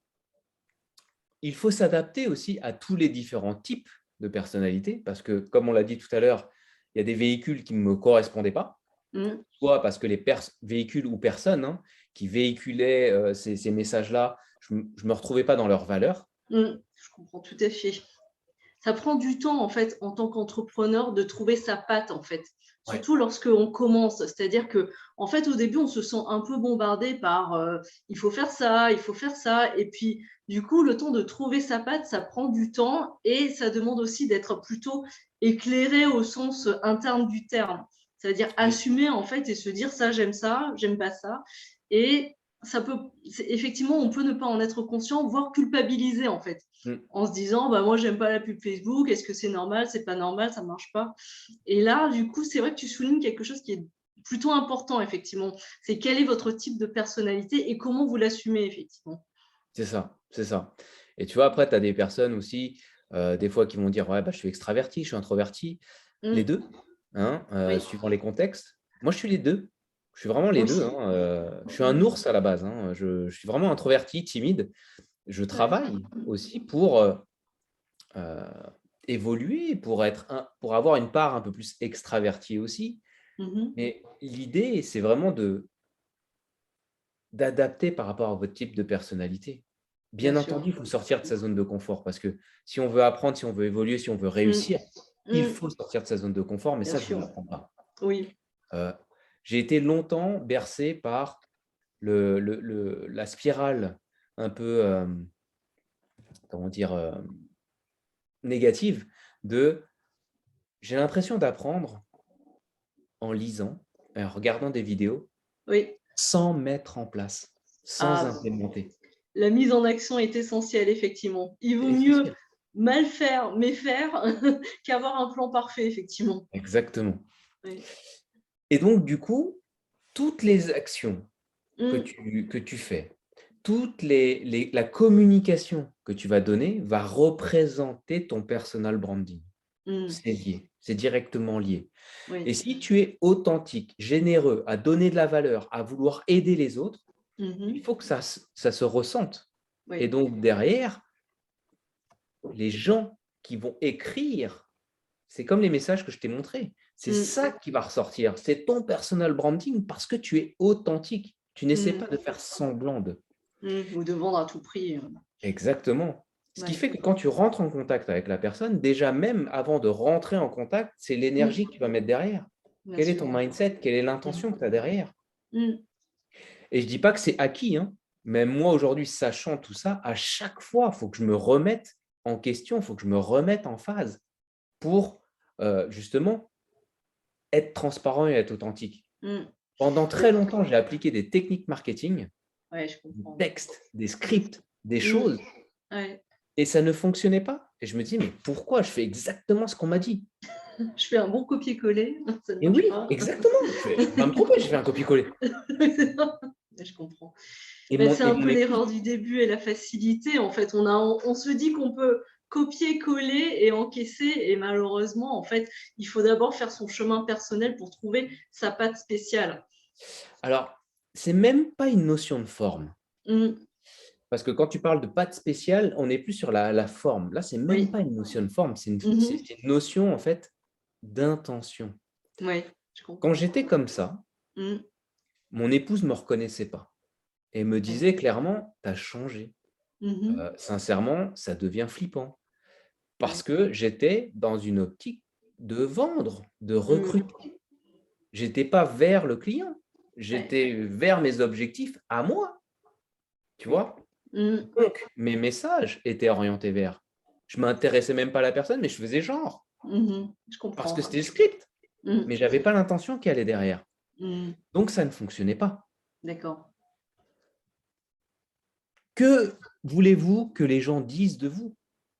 il faut s'adapter aussi à tous les différents types de personnalités parce que, comme on l'a dit tout à l'heure, il y a des véhicules qui ne me correspondaient pas, Mm. soit parce que les véhicules ou personnes qui véhiculaient ces messages-là, je ne me retrouvais pas dans leurs valeurs. Mm. Je comprends tout à fait. Ça prend du temps, en fait, en tant qu'entrepreneur, de trouver sa patte, en fait. Ouais. Surtout lorsqu'on commence. C'est-à-dire que, en fait, au début, on se sent un peu bombardé par il faut faire ça, il faut faire ça. Et puis, du coup, le temps de trouver sa patte, ça prend du temps et ça demande aussi d'être plutôt éclairé au sens interne du terme. C'est-à-dire Oui. assumer, en fait, et se dire ça, j'aime pas ça. Et ça peut, effectivement, on peut ne pas en être conscient, voire culpabiliser, en fait Mm. en se disant bah moi j'aime pas la pub Facebook, est-ce que c'est normal, c'est pas normal, ça marche pas. Et là du coup c'est vrai que tu soulignes quelque chose qui est plutôt important effectivement, c'est quel est votre type de personnalité et comment vous l'assumez effectivement. C'est ça, c'est ça. Et tu vois, après, tu as des personnes aussi, des fois, qui vont dire: «Ouais, bah, je suis extraverti, je suis introverti». Les Mm. 2. hein, Oui, suivant les contextes. Moi, je suis les deux. Je suis vraiment les moi deux, aussi. hein. Je suis un ours à la base, hein. Je suis vraiment introverti, timide. Je Ouais. travaille aussi pour euh, évoluer, pour avoir une part un peu plus extravertie aussi. Mhm. Mais l'idée, c'est vraiment d'adapter par rapport à votre type de personnalité. Bien Bien sûr. entendu, il faut sortir de sa zone de confort parce que si on veut apprendre, si on veut évoluer, si on veut Mm. réussir, il Mm. faut sortir de sa zone de confort, mais Bien ça, je ne vous sûr. l'apprends pas. Oui. Euh, j'ai été longtemps bercé par la spirale un peu, comment dire, négative de j'ai l'impression d'apprendre en lisant, en regardant des vidéos, Oui. sans mettre en place, sans Ah, implémenter. la mise en action est essentielle, effectivement. Il vaut C'est mieux essentiel. mal faire, mais faire, qu'avoir un plan parfait, effectivement. Exactement. Oui. Et donc, du coup, toutes les actions Mm. que tu fais, la communication que tu vas donner va représenter ton personal branding. Mm. C'est lié, c'est directement lié. Et Oui. si tu es authentique, généreux, à donner de la valeur, à vouloir aider les autres, il Mhm. faut que ça se ressente. Et Oui. donc, derrière, les gens qui vont écrire, c'est comme les messages que je t'ai montrés. C'est Mm. ça qui va ressortir. C'est ton personal branding parce que tu es authentique. Tu n'essaies Mm. pas de faire semblant de. Mm. Ou de vendre à tout prix. Exactement. Ce qui Ouais. fait que quand tu rentres en contact avec la personne, déjà même avant de rentrer en contact, c'est Mm. l'énergie que tu vas mettre derrière. Bien Quel est sûr. ton mindset? Quelle est Mm. l'intention que tu as derrière? Mm. Et je ne dis pas que c'est acquis, hein. Même moi, aujourd'hui, sachant tout ça, à chaque fois, il faut que je me remette en question, il faut que je me remette en phase pour justement être transparent et être authentique. Mm. Pendant Mais- très longtemps, j'ai appliqué des techniques marketing, Ouais, je des comprends. textes, des Mm. scripts, des Mm. choses, Ouais. et ça ne fonctionnait pas. Et je me dis, mais pourquoi je fais exactement ce qu'on m'a dit? Je fais un bon copier-coller, ça ne Et marche oui, pas. exactement. Je vais pas me tromper, je fais un copier-coller. Je comprends. Et Mais c'est et un mon peu épouse, l'erreur du début et la facilité. En fait, on se dit qu'on peut copier-coller et encaisser. Et malheureusement, en fait, il faut d'abord faire son chemin personnel pour trouver sa patte spéciale. alors, c'est même pas une notion de forme. Mm. Parce que quand tu parles de pâte spéciale, on n'est plus sur la forme. Là, c'est même Oui. pas une notion de forme, c'est Mhm. une notion en fait d'intention. Oui, je Quand comprends. j'étais comme ça, Mm. mon épouse ne me reconnaissait pas et me Ouais. disait clairement, tu as changé. Mhm. Sincèrement, ça devient flippant. Parce Ouais. que j'étais dans une optique de vendre, de Mm. recruter. J'étais pas vers le client, Ouais. j'étais vers mes objectifs à moi, tu Oui. vois? Mm. Donc, mes messages étaient orientés vers. Je m'intéressais même pas à la personne, mais je faisais genre, Mhm. Je parce que comprends. c'était le script, Mm. mais j'avais pas l'intention qui allait derrière. Mm. Donc, ça ne fonctionnait pas. D'accord. Que voulez-vous que les gens disent de vous?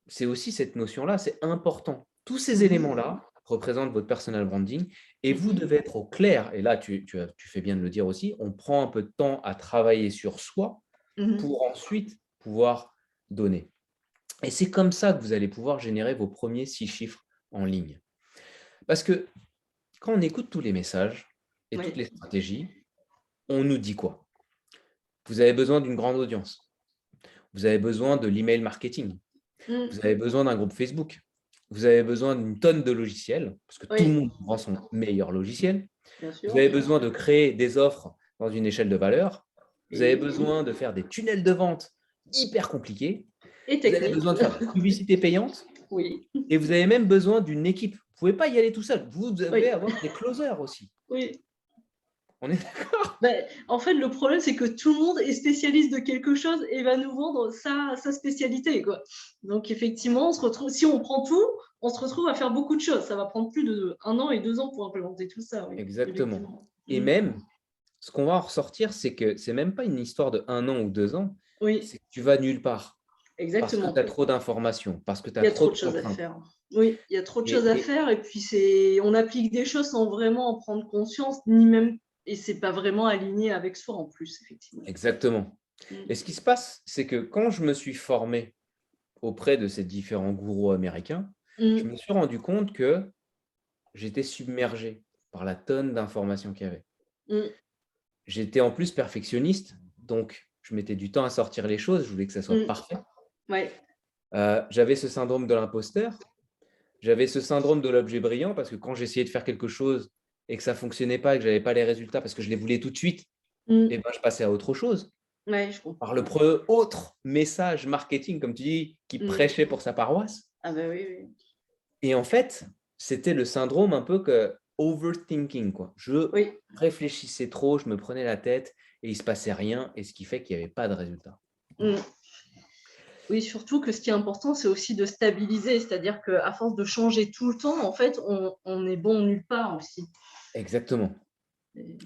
C'est aussi cette notion-là, c'est important. Tous ces Mhm. éléments-là représentent votre personal branding et vous Mhm. devez être au clair. Et là, tu fais bien de le dire aussi, on prend un peu de temps à travailler sur soi Mhm. pour ensuite pouvoir donner. Et c'est comme ça que vous allez pouvoir générer vos premiers 6 chiffres en ligne. Parce que quand on écoute tous les messages et toutes Oui. les stratégies, on nous dit quoi? Vous avez besoin d'une grande audience. Vous avez besoin de l'email marketing. Mm. Vous avez besoin d'un groupe Facebook. Vous avez besoin d'une tonne de logiciels, parce que tout le Oui, monde vend son meilleur logiciel. bien Vous sûr. avez besoin de créer des offres dans une échelle de valeur. Vous avez Oui. besoin de faire des tunnels de vente hyper compliqués. Et Vous avez technique. besoin de faire de la publicité payante. Oui. Et vous avez même besoin d'une équipe. Vous ne pouvez pas y aller tout seul. Vous devez Oui. avoir des closers aussi. Oui. On est d'accord? Ben, en fait, le problème, c'est que tout le monde est spécialiste de quelque chose et va nous vendre sa spécialité, quoi. Donc, effectivement, on se retrouve, si on prend tout, on se retrouve à faire beaucoup de choses. Ça va prendre plus d'1 an et 2 ans pour implémenter tout ça, oui, Exactement. effectivement. Et Mm. même, ce qu'on va en ressortir, c'est que c'est même pas une histoire de 1 an ou 2 ans. Oui, C'est que tu vas nulle part. Parce que tu as exactement. trop d'informations, parce que tu Il as y a trop trop de de choses à contraintes. faire. Oui, il y a trop de choses Et, à et- faire et puis on applique des choses sans vraiment en prendre conscience, ni même, et c'est pas vraiment aligné avec soi en plus, effectivement. exactement. Mm. Et ce qui se passe, c'est que quand je me suis formé auprès de ces différents gourous américains, je Mm. me suis rendu compte que j'étais submergé par la tonne d'informations qu'il y avait. Mmh. J'étais en plus perfectionniste, donc je mettais du temps à sortir les choses, je voulais que ça soit Mmh. parfait. Ouais. J'avais ce syndrome de l'imposteur, j'avais ce syndrome de l'objet brillant parce que quand j'essayais de faire quelque chose et que ça fonctionnait pas et que j'avais pas les résultats parce que je les voulais tout de suite, Mmh. et ben, je passais à autre chose. Ouais, je Par le comprends. autre message marketing, comme tu dis, qui Mmh. prêchait pour sa paroisse. Ah bah, oui, oui. Et en fait, c'était le syndrome un peu que overthinking, quoi. Je Oui. réfléchissais trop, je me prenais la tête et il se passait rien et ce qui fait qu'il y avait pas de résultat. Mmh. Oui, surtout que ce qui est important, c'est aussi de stabiliser. C'est-à-dire qu'à force de changer tout le temps, en fait, on est bon nulle part aussi. Exactement.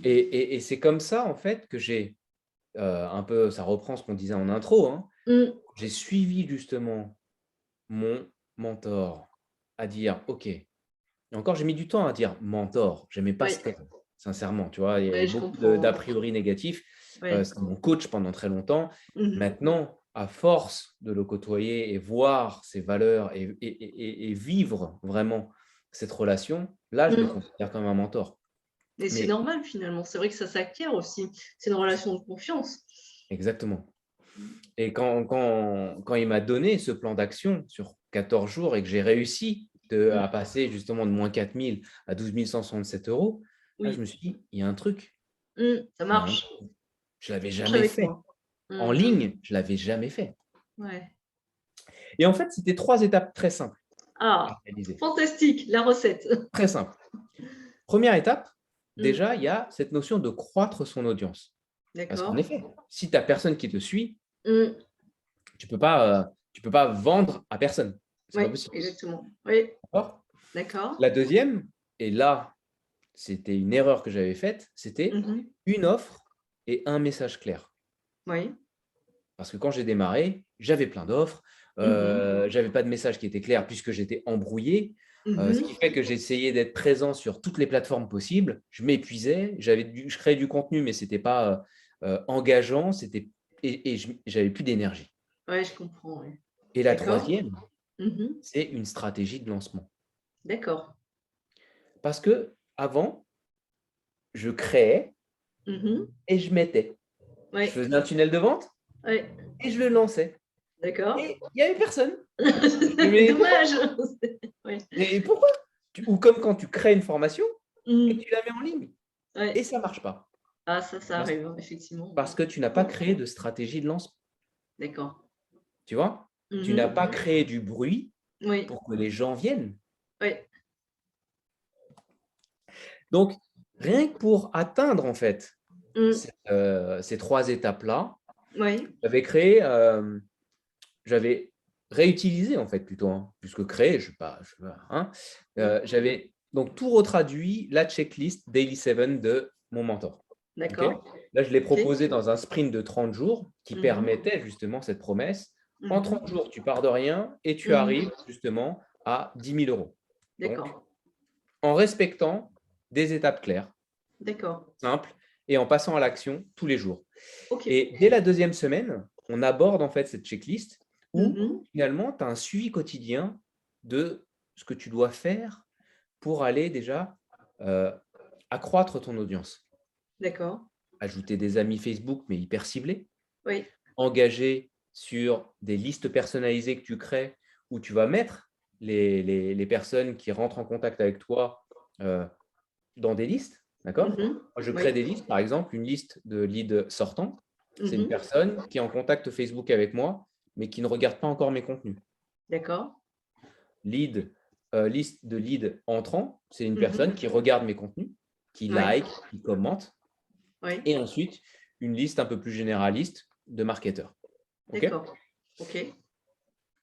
Et Et c'est comme ça, en fait, que j'ai, un peu ça reprend ce qu'on disait en intro, hein, mmh, j'ai suivi justement mon mentor à dire: «OK». Et encore, j'ai mis du temps à dire mentor, j'aimais pas ce ouais, terme, sincèrement, tu vois? Il y avait ouais, je beaucoup comprends. d'a priori négatifs. Ouais. C'était mon coach pendant très longtemps. Mmh. Maintenant, à force de le côtoyer et voir ses valeurs et vivre vraiment cette relation, là, je le Mmh. considère comme un mentor. Et c'est Mais normal finalement. C'est vrai que ça s'acquiert aussi. C'est une relation de confiance. exactement. Et quand il m'a donné ce plan d'action sur 14 jours et que j'ai réussi à Mmh. passer justement de -4 000 à 12 167 €, là, je Oui. me suis dit: «Il y a un truc, Ça il y a un marche. truc». Je l'avais Marche jamais avec fait. moi. En Mmh mh. ligne, je l'avais jamais fait. Ouais. Et en fait, c'était 3 étapes très simples à Ah! réaliser. Fantastique, la recette. Très simples. Première étape, Mmh. déjà, il y a cette notion de croître son audience. Parce qu'en D'accord. effet, si tu as personne qui te suit, Mmh. tu peux pas vendre à personne. C'est pas Oui, possible. exactement. Oui, D'accord? d'accord. La deuxième, et là, c'était une erreur que j'avais faite, c'était Mmh mh. une offre et un message clair. Oui. Parce que quand j'ai démarré, j'avais plein d'offres, Mmh mh. j'avais pas de message qui était clair puisque j'étais embrouillé, Mmh ce mh. qui fait que j'essayais d'être présent sur toutes les plateformes possibles. Je m'épuisais, je créais du contenu, mais c'était pas, engageant, c'était et j'avais plus d'énergie. Ouais, je comprends, ouais. Et la D'accord. troisième, Mmh mh. c'est une stratégie de lancement. D'accord. Parce qu'avant, je créais Mmh mh. et je mettais. Je Ouais, faisais un tunnel de vente ouais, et je le lançais d'accord. et il y avait personne. Je dis: «Mais pourquoi? Dommage! Ouais. Mais pourquoi?» Ou comme quand tu crées une formation et Mmh. tu la mets en ligne et Ouais. ça marche pas. Ah ça Parce arrive, hein, effectivement. parce que tu n'as pas créé de stratégie de lancement, D'accord. tu vois? Mmh Tu n'as pas mh. créé du bruit Oui. pour que les gens viennent. Ouais. Donc rien que pour atteindre en fait Mmh. ces 3 étapes-là, Oui. j'avais réutilisé en fait plutôt, hein, puisque créer, je sais pas, hein, Mmh. j'avais donc tout retraduit la checklist Daily 7 de mon mentor. OK? D'accord. Là, je l'ai OK. proposé dans un sprint de 30 jours qui Mmh mh. permettait justement cette promesse. En Mmh 30 mh. jours, tu pars de rien et tu Mmh arrives mh. justement à 10 000 €. Donc D'accord. en respectant des étapes claires, D'accord. simples et en passant à l'action tous les jours. OK. Et dès la deuxième semaine, on aborde en fait cette checklist Mmh où mh. finalement tu as un suivi quotidien de ce que tu dois faire pour aller déjà, heu, accroître ton audience. D'accord. Ajouter des amis Facebook, mais hyper ciblés. Oui. Engager sur des listes personnalisées que tu crées, où tu vas mettre les personnes qui rentrent en contact avec toi, heu, dans des listes, Mmh d'accord? mh. Moi, je Oui. crée des listes, par exemple, une liste de leads sortants. Mmh C'est une mh. personne qui est en contact Facebook avec moi, mais qui ne regarde pas encore mes contenus. D'accord. Lead, liste de leads entrants, c'est une Mmh personne mh. qui regarde mes contenus, qui Oui. like, qui commente, Oui. et ensuite une liste un peu plus généraliste de marketeurs. OK? D'accord. OK.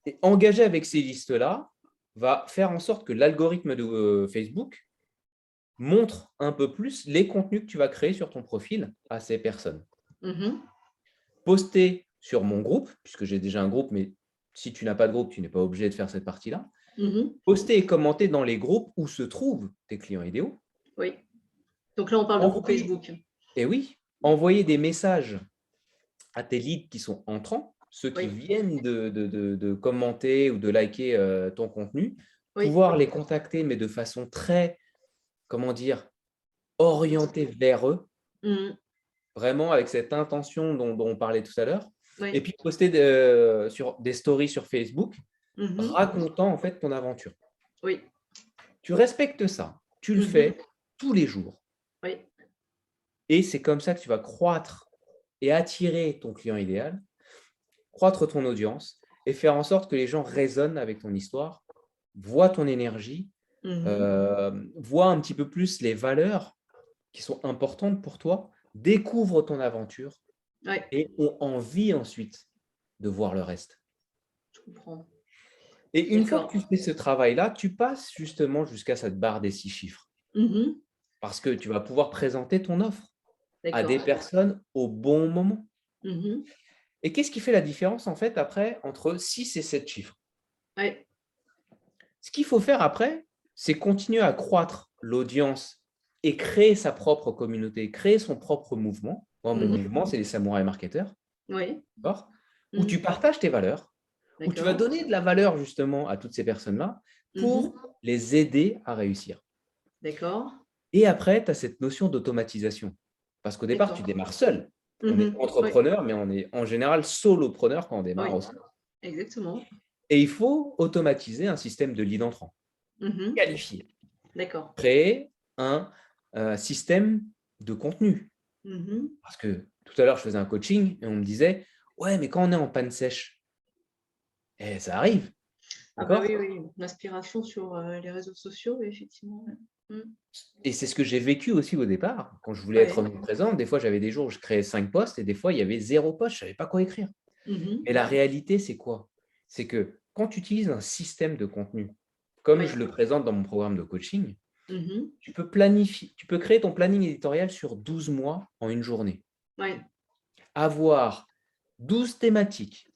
Et engager avec ces listes-là va faire en sorte que l'algorithme de, Facebook montre un peu plus les contenus que tu vas créer sur ton profil à ces personnes. Mmh mh. Poster sur mon groupe, puisque j'ai déjà un groupe, mais si tu n'as pas de groupe, tu n'es pas obligé de faire cette partie-là. Mmh mh. Poster et commenter dans les groupes où se trouvent tes clients idéaux. Oui. Donc là, on parle de groupe Envoyer Facebook. et oui, envoyer des messages à tes leads qui sont entrants, ceux qui Oui. viennent de commenter ou de liker, ton contenu, Oui. pouvoir les contacter, mais de façon très, comment dire, orienter vers eux, Mmh. vraiment avec cette intention dont on parlait tout à l'heure. Et Oui. puis poster sur des stories sur Facebook, Mmh. racontant en fait ton aventure. Oui. Tu respectes ça, tu le Mmh. fais tous les jours. Oui. Et c'est comme ça que tu vas croître et attirer ton client idéal, croître ton audience et faire en sorte que les gens résonnent avec ton histoire, voient ton énergie, Mmh. voient un petit peu plus les valeurs qui sont importantes pour toi, découvrent ton aventure Ouais, et ont envie ensuite de voir le reste. je comprends. Et une fois que tu D'accord. fais ce travail-là, tu passes justement jusqu'à cette barre des 6 chiffres Mmh. parce que tu vas pouvoir présenter ton offre à des D'accord. personnes au bon moment. Mmh. Et qu'est-ce qui fait la différence en fait après entre 6 et 7 chiffres? Ouais. Ce qu'il faut faire après, c'est continuer à croître l'audience et créer sa propre communauté, créer son propre mouvement. Moi, mon Mmh. mouvement, c'est les samouraïs marketeurs, Oui. d'accord? Où Mmh. tu partages tes valeurs, où tu vas D'accord. donner de la valeur justement à toutes ces personnes-là Mmh. pour les aider à réussir. D'accord. Et après, tu as cette notion d'automatisation. Parce qu'au départ, tu D'accord. démarres seul. On est Mmh. Oui. entrepreneur, mais on est en général solopreneur quand on démarre Oui. aussi. Exactement. Et il faut automatiser un système de lead entrant, Mmh. qualifié. D'accord. Créer un système de contenu. Mmh. Parce que tout à l'heure, je faisais un coaching et on me disait: «Ouais, mais quand on est en panne sèche», et ça arrive, Ah bah, d'accord? oui, oui, l'inspiration sur, les réseaux sociaux, oui, effectivement, ouais. Mmh. Et c'est ce que j'ai vécu aussi au départ. Quand je voulais être Ouais. omniprésent, des fois, j'avais des jours où je créais 5 posts et des fois, il y avait 0 post, je ne savais pas quoi écrire. Mmh. Mais la réalité, c'est quoi? C'est que quand tu utilises un système de contenu, comme Oui. je le présente dans mon programme de coaching, Mmh. tu peux créer ton planning éditorial sur 12 mois en une journée. Ouais. Avoir 12 thématiques,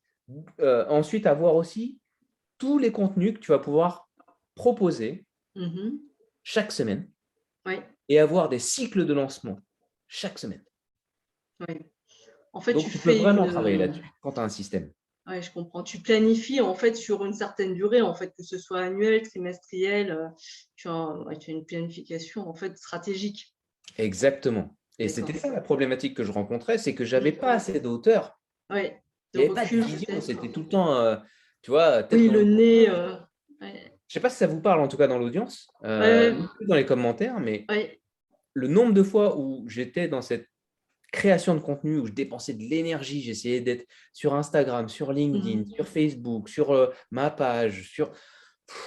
ensuite avoir aussi tous les contenus que tu vas pouvoir proposer Mmh. chaque semaine Ouais. et avoir des cycles de lancement chaque semaine. Ouais. En fait, tu Donc tu peux fais vraiment une, travailler là-dessus quand tu as un système. ouais, je comprends. Tu planifies, en fait, sur une certaine durée, en fait, que ce soit annuel, trimestriel, tu as ouais, tu as une planification, en fait, stratégique. Exactement. Et c'était D'accord. ça la problématique que je rencontrais, c'est que j'avais Mmh. pas assez de hauteur. Ouais, Il de n'y avait pas de recul vision, peut-être. c'était tout le temps, tu vois, tête Oui, dans le le nez, guidon. ouais. Je sais pas si ça vous parle en tout cas dans l'audience, Ouais, ouais, dites-le dans les commentaires, mais ouais. le nombre de fois où j'étais dans cette création de contenu, où je dépensais de l'énergie, j'essayais d'être sur Instagram, sur LinkedIn, Mmh. sur Facebook, sur, ma page, sur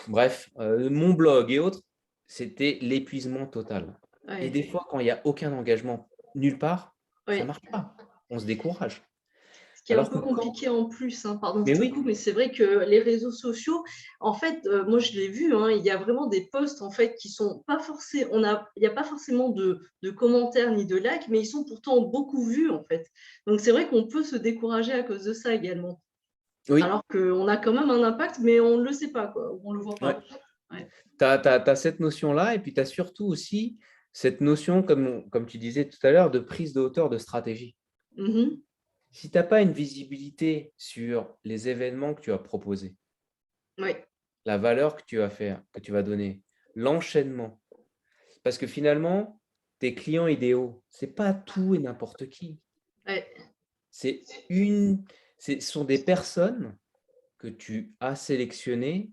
bref, mon blog et autres, c'était l'épuisement total. Et Ouais, des fois, quand il y a aucun engagement nulle part, ça ouais. marche pas. On se décourage. Ce qui est un Alors que peu quand compliqué en plus, hein, pardon, je mais te oui, coupe, mais c'est vrai que les réseaux sociaux, en fait, moi je l'ai vu, hein, il y a vraiment des posts en fait qui sont pas forcés il y a pas forcément de commentaires ni de likes, mais ils sont pourtant beaucoup vus en fait. Donc c'est vrai qu'on peut se décourager à cause de ça également. oui, Alors qu'on a quand même un impact, mais on ne le sait pas quoi, on le voit ouais. pas. Ouais. Tu as cette notion-là et puis tu as surtout aussi cette notion, comme tu disais tout à l'heure, de prise de hauteur, de stratégie. Mmh. Si tu as pas une visibilité sur les événements que tu vas proposer, Ouais. la valeur que tu vas faire, que tu vas donner, l'enchaînement, parce que finalement, tes clients idéaux, c'est pas tout et n'importe qui. Ouais. C'est une ce sont des personnes que tu as sélectionnées,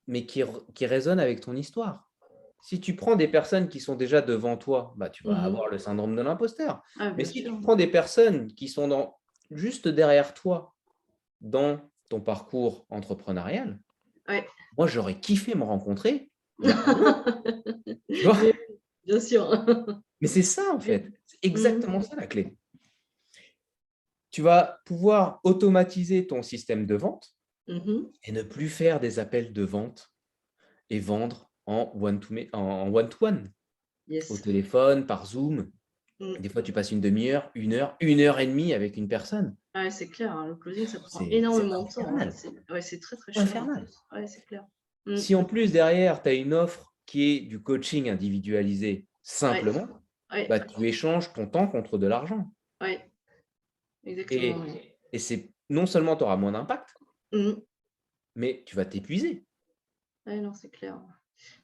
mais qui résonnent avec ton histoire. Si tu prends des personnes qui sont déjà devant toi, bah, tu vas Mmh. avoir le syndrome de l'imposteur. Ah Mais bien si tu sûr. prends des personnes qui sont juste derrière toi, dans ton parcours entrepreneurial, Ouais. moi, j'aurais kiffé me rencontrer il y a 1 an, tu vois? Mais bien sûr. Mais c'est ça, en Oui. fait. C'est Mmh. exactement ça la clé. Tu vas pouvoir automatiser ton système de vente Mmh. et ne plus faire des appels de vente et vendre en one to one, au Yes. téléphone, par Zoom. Mmh. Des fois, tu passes une demi heure, 1 heure et demie avec une personne. Ouais, c'est clair, hein, le closing, ça prend C'est énormément de temps, hein. infernal, C'est très, très chiant en infernal. plus. Ouais, c'est clair. Mmh. Si en plus derrière, tu as une offre qui est du coaching individualisé Ouais, simplement, ouais, bah, tu échanges ton temps contre de l'argent ouais, exactement, et oui. c'est non seulement tu auras moins d'impact, Mmh. mais tu vas t'épuiser. Ouais, non, c'est clair.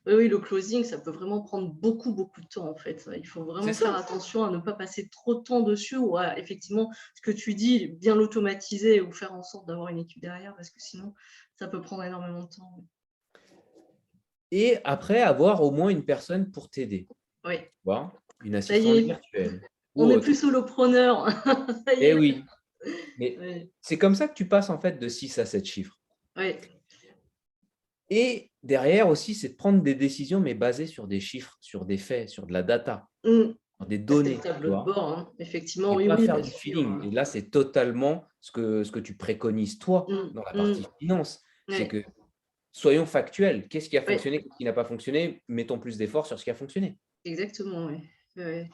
Oui, oui, le closing, ça peut vraiment prendre beaucoup, beaucoup de temps, en fait. Il faut C'est vraiment ça. faire attention à ne pas passer trop de temps dessus ou à, effectivement, ce que tu dis, bien l'automatiser ou faire en sorte d'avoir une équipe derrière parce que sinon, ça peut prendre énormément de temps. Et après, avoir au moins une personne pour t'aider, Oui, tu vois, une ça y assistante est, virtuelle on ou n'est autre. plus solopreneur. Ça y Eh est. oui, mais Oui, c'est comme ça que tu passes en fait de 6 à 7 chiffres. oui. Et derrière aussi, c'est de prendre des décisions, mais basées sur des chiffres, sur des faits, sur de la data, Mmh. sur des C'est le données, tu tableau de vois, bord, hein. Effectivement, et oui, pas oui, faire bien du sûr. feeling. Et là, c'est totalement ce que tu préconises, toi, Mmh, dans la mmh. partie finance. C'est Ouais, que soyons factuels. Qu'est-ce qui a ouais, fonctionné, qu'est-ce qui n'a pas fonctionné? Mettons plus d'efforts sur ce qui a fonctionné. exactement, ouais. Ouais, ouais.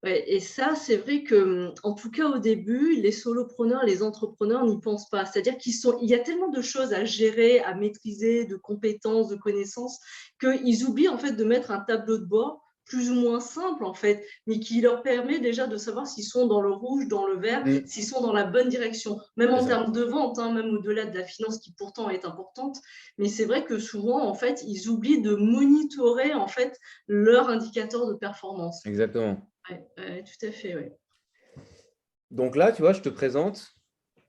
Ouais, et ça, c'est vrai que, en tout cas au début, les solopreneurs, les entrepreneurs n'y pensent pas. C'est-à-dire il y a tellement de choses à gérer, à maîtriser, de compétences, de connaissances, qu'ils oublient en fait de mettre un tableau de bord plus ou moins simple en fait, mais qui leur permet déjà de savoir s'ils sont dans le rouge, dans le vert, Mm. s'ils sont dans la bonne direction. Même C'est en ça. termes de vente, hein, même au-delà de la finance qui pourtant est importante. Mais c'est vrai que souvent, en fait, ils oublient de monitorer en fait leur indicateur de performance. Exactement. Ouais, ouais, tout à fait, ouais. Donc là, tu vois, je te présente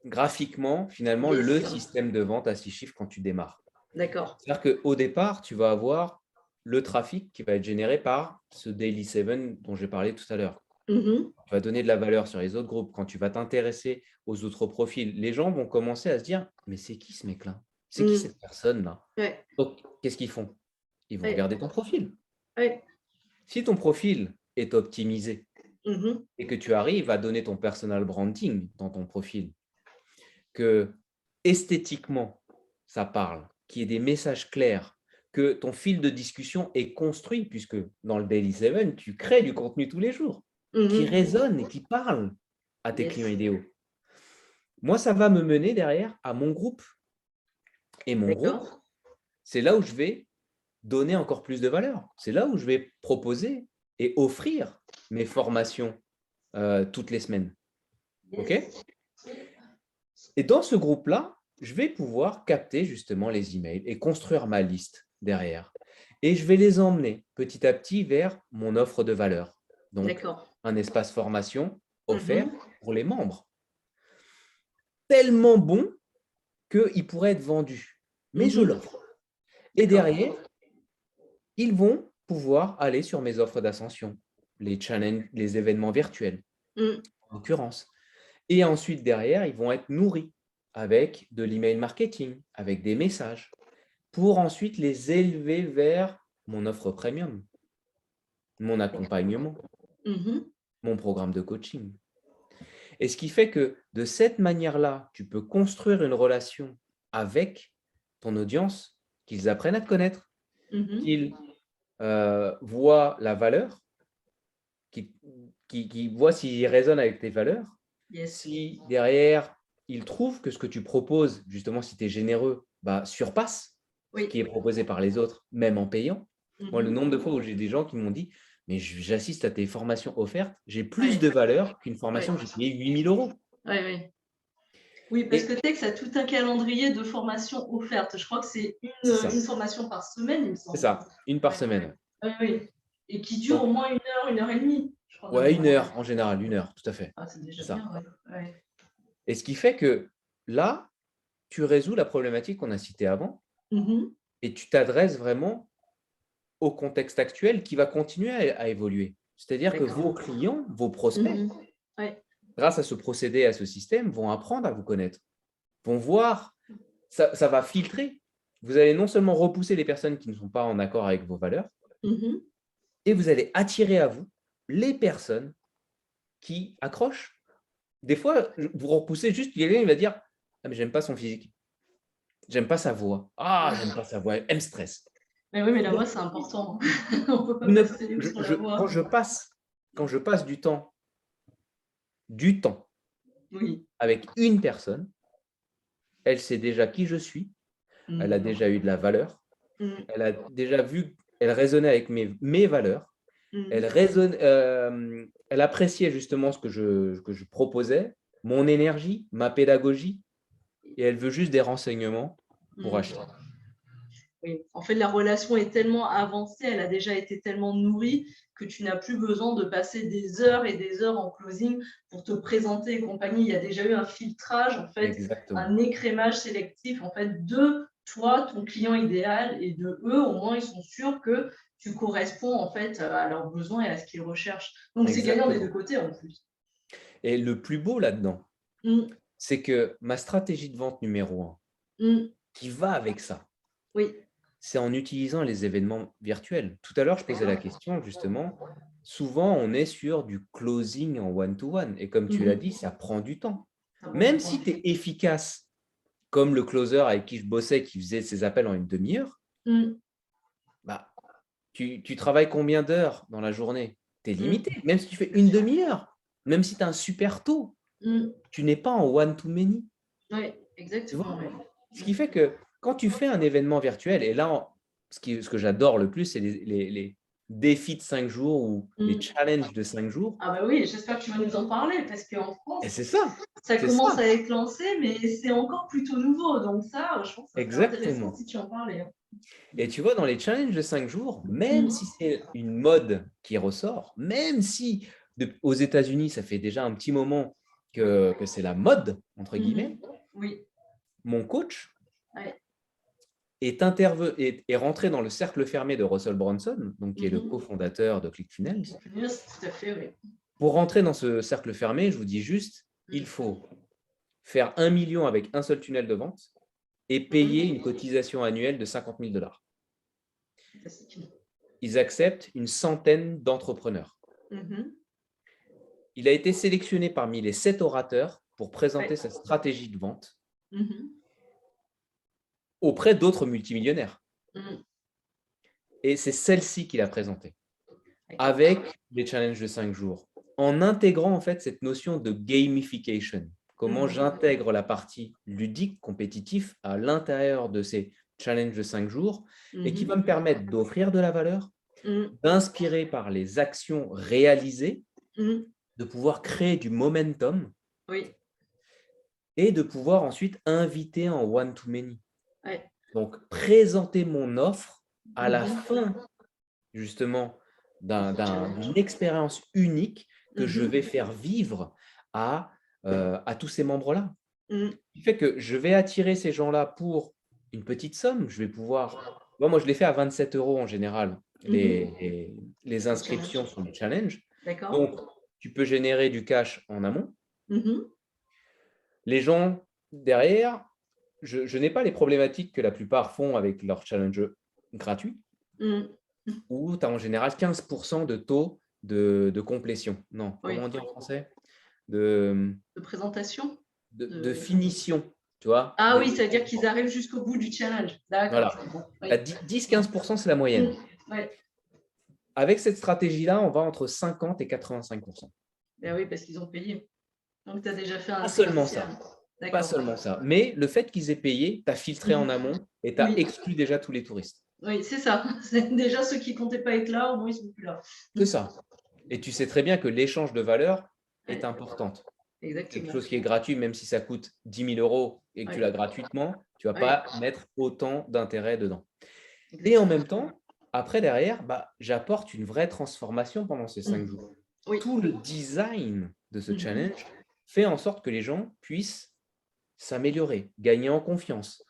graphiquement, finalement, le Yes, système de vente à 6 chiffres quand tu démarres. d'accord. C'est-à-dire qu'au départ, tu vas avoir le trafic qui va être généré par ce Daily 7 dont j'ai parlé tout à l'heure. Mmh. Tu vas donner de la valeur sur les autres groupes. Quand tu vas t'intéresser aux autres profils, les gens vont commencer à se dire: «Mais c'est qui ce mec-là? C'est qui Mmh. cette personne-là?» Ouais, Donc, qu'est-ce qu'ils font? Ils vont ouais, regarder ton profil. ouais. Si ton profil est optimisé Mmh. et que tu arrives à donner ton personal branding dans ton profil, que esthétiquement, ça parle, qu'il y ait des messages clairs, que ton fil de discussion est construit, puisque dans le Daily 7, tu crées du contenu tous les jours, qui Mmh. résonne et qui parle à tes clients Yes, idéaux. Moi, ça va me mener derrière à mon groupe. Et mon groupe, d'accord. c'est là où je vais donner encore plus de valeur. C'est là où je vais proposer et offrir mes formations toutes les semaines. OK? Yes. Et dans ce groupe-là, je vais pouvoir capter justement les emails et construire ma liste derrière. Et je vais les emmener petit à petit vers mon offre de valeur. Donc, D'accord. un espace formation offert Mmh. pour les membres. Tellement bon qu'il pourrait être vendu. Mais je Mmh. l'offre. Et D'accord. derrière, ils vont pouvoir aller sur mes offres d'ascension, les challenges, les événements virtuels, Mmh. en l'occurrence. Et ensuite, derrière, ils vont être nourris avec de l'email marketing, avec des messages, pour ensuite les élever vers mon offre premium, mon accompagnement, Mmh. mon programme de coaching. Et ce qui fait que de cette manière-là, tu peux construire une relation avec ton audience, qu'ils apprennent à te connaître, Mmh. qu'ils voient la valeur, qu'ils voient s'ils résonnent avec tes valeurs, Yes. si derrière, ils trouvent que ce que tu proposes, justement, si tu es généreux, bah, surpasse ce qui Oui. est proposé par les autres, même en payant. Moi, le Mmh. nombre de fois où j'ai des gens qui m'ont dit: «Mais j'assiste à tes formations offertes, j'ai plus Ouais, de valeur qu'une ouais, formation que j'ai payée 8 000 €.» ouais, ouais. Oui, parce que Et Tex a tout un calendrier de formations offertes. Je crois que c'est c'est une ça, formation par semaine, il me c'est semble, hein. ça, une par Ouais, ouais. semaine. Oui, oui, et qui dure au Donc, moins une heure et demie, je crois ouais, même. 1 heure en général, 1 heure, tout à fait, Ah, c'est déjà c'est ça. bien, ouais. Ouais. Et ce qui fait que là, tu résous la problématique qu'on a citée avant Mmh. et tu t'adresses vraiment au contexte actuel qui va continuer à évoluer. C'est-à-dire que vos D'accord. clients, vos prospects, Mmh. Ouais. grâce à ce procédé, à ce système, vont apprendre à vous connaître, vont voir, ça va filtrer. Vous allez non seulement repousser les personnes qui ne sont pas en accord avec vos valeurs, Mmh. et vous allez attirer à vous les personnes qui accrochent. Des fois, vous repoussez juste, quelqu'un il va dire: «Ah mais j'aime pas son physique, j'aime pas sa voix. Ah, j'aime pas sa voix, elle me stresse». Mais oui, mais la Vous voix, c'est important, hein. On peut pas ne passer outre la voix. quand je passe du temps Oui. avec une personne, elle sait déjà qui je suis, elle a Mmh. déjà eu de la valeur, Mmh. elle a déjà vu, elle résonnait avec mes valeurs, Mmh. elle appréciait justement ce que je proposais, mon énergie, ma pédagogie et elle veut juste des renseignements pour Mmh. acheter. Oui. En fait, la relation est tellement avancée, elle a déjà été tellement nourrie que tu n'as plus besoin de passer des heures et des heures en closing pour te présenter et compagnie. Il y a déjà eu un filtrage, en fait, un Exactement. écrémage sélectif, en fait, de toi, ton client idéal, et de eux, au moins, ils sont sûrs que tu corresponds, en fait, à leurs besoins et à ce qu'ils recherchent. Donc, c'est gagnant des deux Exactement. côtés, en plus. Et le plus beau là-dedans, Mmh, c'est que ma stratégie de vente numéro un, mmh, qui va avec ça, oui, c'est en utilisant les événements virtuels. Tout à l'heure, je posais la d'accord. question justement, souvent on est sur du closing en one-to-one et comme tu l'as Mmh. dit, ça prend du temps. Ça prend du Même temps. si tu es efficace, comme le closer avec qui je bossais, qui faisait ses appels en une demi-heure, Mmh, bah, tu travailles combien d'heures dans la journée? Tu es mmh, limité. Même si tu fais c'est une sûr. demi-heure, même si tu as un super taux, Mmh, tu n'es pas en one-to-many. oui, Tu exactement, vois? oui. Ce Mmh. qui fait que quand tu fais un événement virtuel et là, ce que j'adore le plus, c'est les défis de 5 jours ou les Mmh. challenges de 5 jours Ah bah oui, j'espère que tu vas nous en parler parce qu'en et France, ça c'est commence ça, à éclancer, mais c'est encore plutôt nouveau. Donc ça, je pense que ça serait intéressant exactement. si tu en parlais, hein. Et tu vois, dans les challenges de 5 jours, même Mmh. si c'est une mode qui ressort, même si aux États-Unis, ça fait déjà un petit moment que c'est la «mode» entre Mmh. guillemets, Oui, mon coach ouais. est rentré dans le cercle fermé de Russell Brunson, donc qui est le Mmh. cofondateur de ClickFunnels. Tout à fait, oui. Pour rentrer dans ce cercle fermé, je vous dis juste, il Mmh. faut faire 1 million avec un seul tunnel de vente et payer Mmh. une cotisation annuelle de 50 000 $. Fantastique. Ils acceptent une centaine d'entrepreneurs. Mmh. Il a été sélectionné parmi les 7 orateurs pour présenter Ouais. sa stratégie de vente Mmh. auprès d'autres multimillionnaires. Mmh. Et c'est celle-ci qu'il a présentée, D'accord. avec les challenges de 5 jours, en intégrant en fait cette notion de gamification. Comment Mmh. j'intègre la partie ludique, compétitif à l'intérieur de ces challenges de 5 jours et qui va Mmh. me permettre d'offrir de la valeur, Mmh. d'inspirer par les actions réalisées, Mmh. de pouvoir créer du momentum Oui, et de pouvoir ensuite inviter en one-to-many. ouais. Donc, présenter mon offre à la Mmh. fin justement De ce challenge. d'une expérience unique que je vais Mmh. faire vivre à tous ces membres-là. Mmh. Ce qui fait que je vais attirer ces gens-là pour une petite somme. Je vais pouvoir moi, je les fais à 27 € en général, Mmh. les Le challenge. inscriptions sur le challenge. D'accord. Donc, tu peux générer du cash en amont. Mmh. Les gens derrière, je n'ai pas les problématiques que la plupart font avec leur challenge gratuit, Mmh. où tu as en général 15 de taux de complétion. Non, comment Oui. on dit en français? De De présentation? de De finition, tu vois? Ah oui, ça veut dire qu'ils arrivent jusqu'au bout du challenge. D'accord, je Voilà, comprends. tu as Oui. 10-15 c'est la Mmh. moyenne. Ouais. Avec cette stratégie-là, on va entre 50 et 85. Bah oui, parce qu'ils ont payé. Donc tu as déjà fait un Pas tri seulement initial. ça, pas D'accord. seulement ça, mais le fait qu'ils aient payé, tu as filtré en Mmh. amont et tu as Oui, exclu déjà tous les touristes. oui, c'est ça. C'est déjà ceux qui comptaient pas être là, au moins ils sont plus là. C'est ça. Et tu sais très bien que l'échange de valeur est Ouais, importante. Quelque exactement. chose qui est gratuit, même si ça coûte 10 000 € et que tu Ouais, l'as gratuitement, tu ne vas ouais, pas mettre autant d'intérêt dedans. Et en exactement. même temps, après derrière, j'apporte une vraie transformation pendant ces 5 Mmh. jours. Oui. Tout le design de ce Mmh. challenge fait en sorte que les gens puissent s'améliorer, gagner en confiance,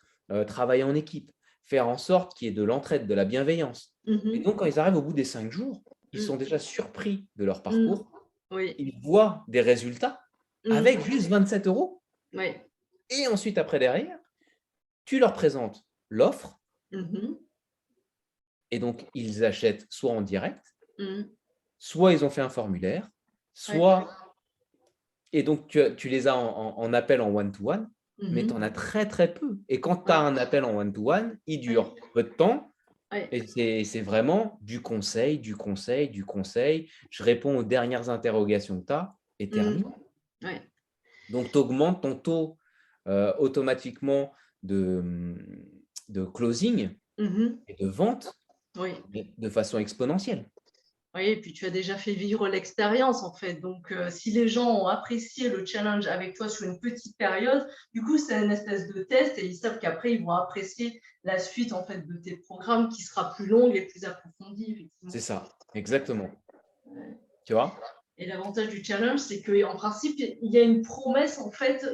travailler en équipe, faire en sorte qu'il y ait de l'entraide, de la bienveillance. Et Mmh. donc, quand ils arrivent au bout des 5 jours, ils sont Mmh. déjà surpris de leur Mmh. parcours. Oui. Ils voient des résultats avec Mmh. juste 27 € Oui. et ensuite, après derrière, tu leur présentes l'offre Mmh. et donc ils achètent soit en direct, Mmh. soit ils ont fait un formulaire, Ouais. soit et donc tu les as en appel en one to one, mais tu en Mmh. as très, très peu et quand tu as Ouais. un appel en one to one, il Ouais. dure peu de temps Ouais. et c'est vraiment du conseil, du conseil, du conseil. Je réponds aux dernières interrogations que tu as et Mmh. terminé. Ouais. Donc tu augmentes ton taux, automatiquement de, de closing Mmh. et de vente, Oui. mais de façon exponentielle. Oui, et puis tu as déjà fait vivre l'expérience en fait. Donc, si les gens ont apprécié le challenge avec toi sur une petite période, du coup, c'est une espèce de test et ils savent qu'après, ils vont apprécier la suite en fait de tes programmes qui sera plus longue et plus approfondie, effectivement. C'est ça, exactement. Ouais. Tu vois? Et l'avantage du challenge, c'est qu'en principe, il y a une promesse en fait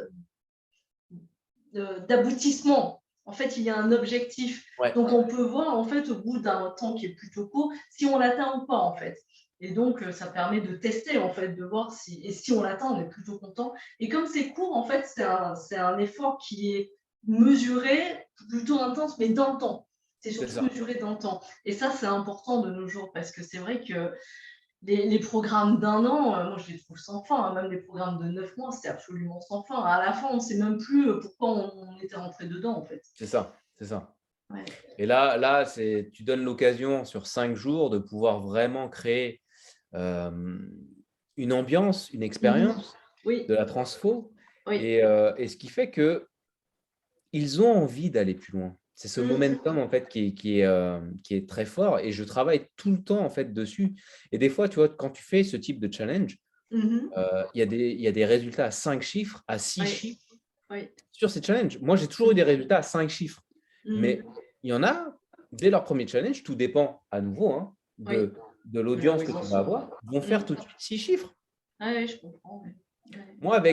d'aboutissement. En fait, il y a un objectif. Ouais, Donc, on peut voir en fait au bout d'un temps qui est plutôt court si on l'atteint ou pas en fait. Et donc, ça permet de tester en fait, de voir si on l'atteint, on est plutôt content. Et comme c'est court, en fait, c'est un effort qui est mesuré, plutôt intense, mais dans le temps. C'est c'est surtout ça. mesuré dans le temps. Et ça, c'est important de nos jours parce que c'est vrai que les programmes d'un an, moi je les trouve sans fin, hein. Même les programmes de 9 mois, c'est absolument sans fin. À la fin, on ne sait même plus pourquoi on était rentré dedans, en fait. C'est ça, c'est ça. Ouais. Et là, tu donnes l'occasion sur 5 jours de pouvoir vraiment créer une ambiance, une expérience, Oui, de la transfo. oui. Et ce qui fait qu'ils ont envie d'aller plus loin. C'est ce Mm. momentum en fait qui est très fort et je travaille tout le temps en fait dessus. Et des fois, tu vois, quand tu fais ce type de challenge, Mhm. il y a des résultats à 5 chiffres, à 6 Oui, chiffres oui. sur ces challenges. Moi, j'ai toujours eu des résultats à 5 chiffres. Mm. Mais il y en a, dès leur premier challenge, tout dépend à nouveau hein, Oui. de De là l'audience où que ils en tu vas sont. avoir, vont faire tout de suite 6 chiffres. Ah oui, je comprends. Ouais. Ouais. Moi,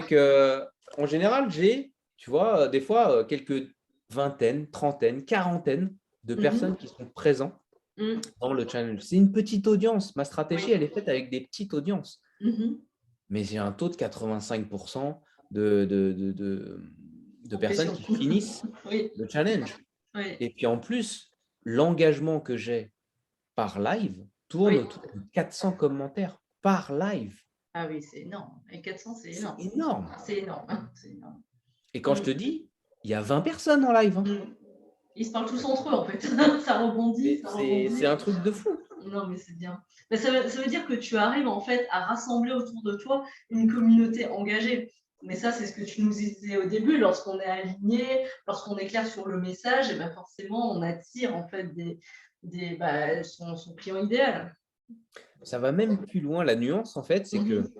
en général, j'ai, tu vois, des fois, quelques vingtaines, trentaines, quarantaines de personnes qui sont présentes Mm. dans le challenge. C'est une petite audience. Ma stratégie, Oui. elle est faite avec des petites audiences. Mhm. Mais j'ai un taux de 85% de personnes Complétion. qui finissent Oui. le challenge. Oui. Et puis en plus, l'engagement que j'ai par live tourne Oui. autour de 400 commentaires par live. Ah oui, c'est énorme. Et 400, c'est C'est énorme. énorme. C'est énorme. C'est énorme. Et quand je te dis, il y a 20 personnes en live. Hein. Mm. Ils se parlent tous entre eux, en fait. Ça rebondit, ça C'est rebondit. un truc de fou. Non, mais c'est bien. Mais ça veut dire que tu arrives en fait à rassembler autour de toi une communauté engagée. Mais ça, c'est ce que tu nous disais au début, lorsqu'on est aligné, lorsqu'on est clair sur le message, et ben forcément, on attire en fait son client idéal. Ça va même plus loin. La nuance, en fait, c'est que, Mhm.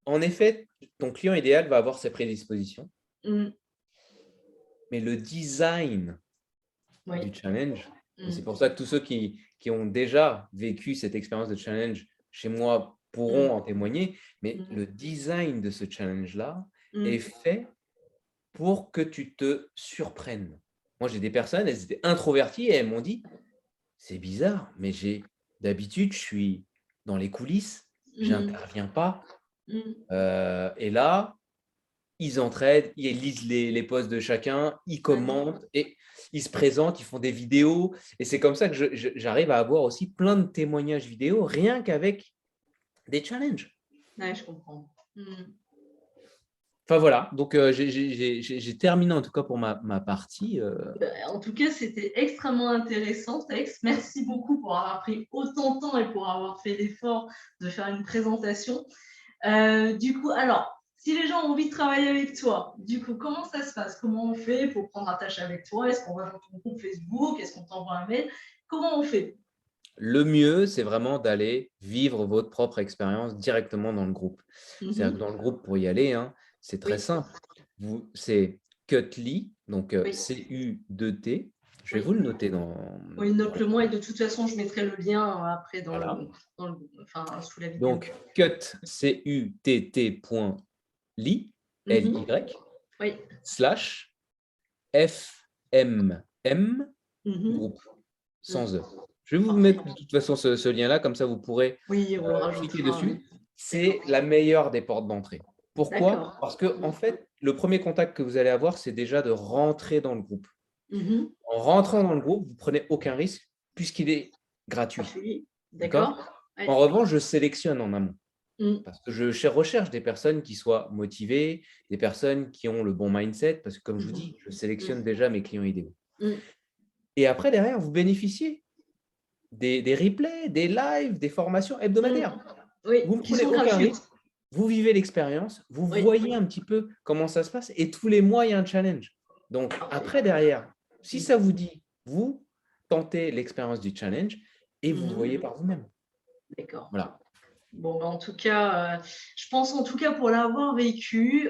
en effet, ton client idéal va avoir ses prédispositions, Mm. mais le design Oui. du challenge, et c'est Mm. pour ça que tous ceux qui ont déjà vécu cette expérience de challenge chez moi pourront en témoigner, mais Mm. le design de ce challenge-là Mm. est fait pour que tu te surprennes. Moi, j'ai des personnes, elles étaient introverties et elles m'ont dit, c'est bizarre, mais d'habitude, je suis dans les coulisses, je Mm. n'interviens pas. Mm. Et là, ils entraident, ils lisent les posts de chacun, ils commentent et ils se présentent, ils font des vidéos. Et c'est comme ça que j'arrive à avoir aussi plein de témoignages vidéo, rien qu'avec des challenges. Ouais, je comprends. Mm. Enfin voilà, donc j'ai terminé en tout cas pour ma partie. En tout cas, c'était extrêmement intéressant, Tex. Merci beaucoup pour avoir pris autant de temps et pour avoir fait l'effort de faire une présentation. Du coup, alors, si les gens ont envie de travailler avec toi, du coup, comment ça se passe? Comment on fait pour prendre attache avec toi? Est-ce qu'on va dans ton groupe Facebook? Est-ce qu'on t'envoie un mail? Comment on fait? Le mieux, c'est vraiment d'aller vivre votre propre expérience directement dans le groupe. C'est-à-dire que dans le groupe, pour y aller, hein, c'est très Oui, simple. C'est Cutly, donc oui, C-U-2-T. Je vais oui. vous le noter Oui, note-le moi et de toute façon, je mettrai le lien après Voilà. enfin, sous la vidéo. Donc, cut, C-U-T-T.ly, Mhm. L-Y, Oui. slash F-M-M, Mhm. groupe, sans Mhm. E. Je vais vous Parfait. mettre de toute façon ce lien-là, comme ça vous pourrez Oui, on le cliquer rajoutera. dessus. C'est D'accord. la meilleure des portes d'entrée. Pourquoi? D'accord. Parce que en fait, le premier contact que vous allez avoir, c'est déjà de rentrer dans le groupe. Mhm. En rentrant dans le groupe, vous ne prenez aucun risque puisqu'il est gratuit. Gratuit. D'accord? D'accord. Ouais. En revanche, je sélectionne en amont. Mm. Parce que je recherche des personnes qui soient motivées, des personnes qui ont le bon mindset, parce que comme je vous dis, je sélectionne déjà mes clients idéaux. Mm. Et après, derrière, vous bénéficiez des replays, des lives, des formations hebdomadaires. Mm. Oui, Vous ne qui prenez sont aucun gratuites. risque, vous vivez l'expérience, vous Oui. voyez un petit peu comment ça se passe, et tous les mois, il y a un challenge. Donc, après, derrière, si ça vous dit, vous tentez l'expérience du challenge et vous voyez par vous-même. D'accord. Voilà. Bon, en tout cas, je pense en tout cas pour l'avoir vécu,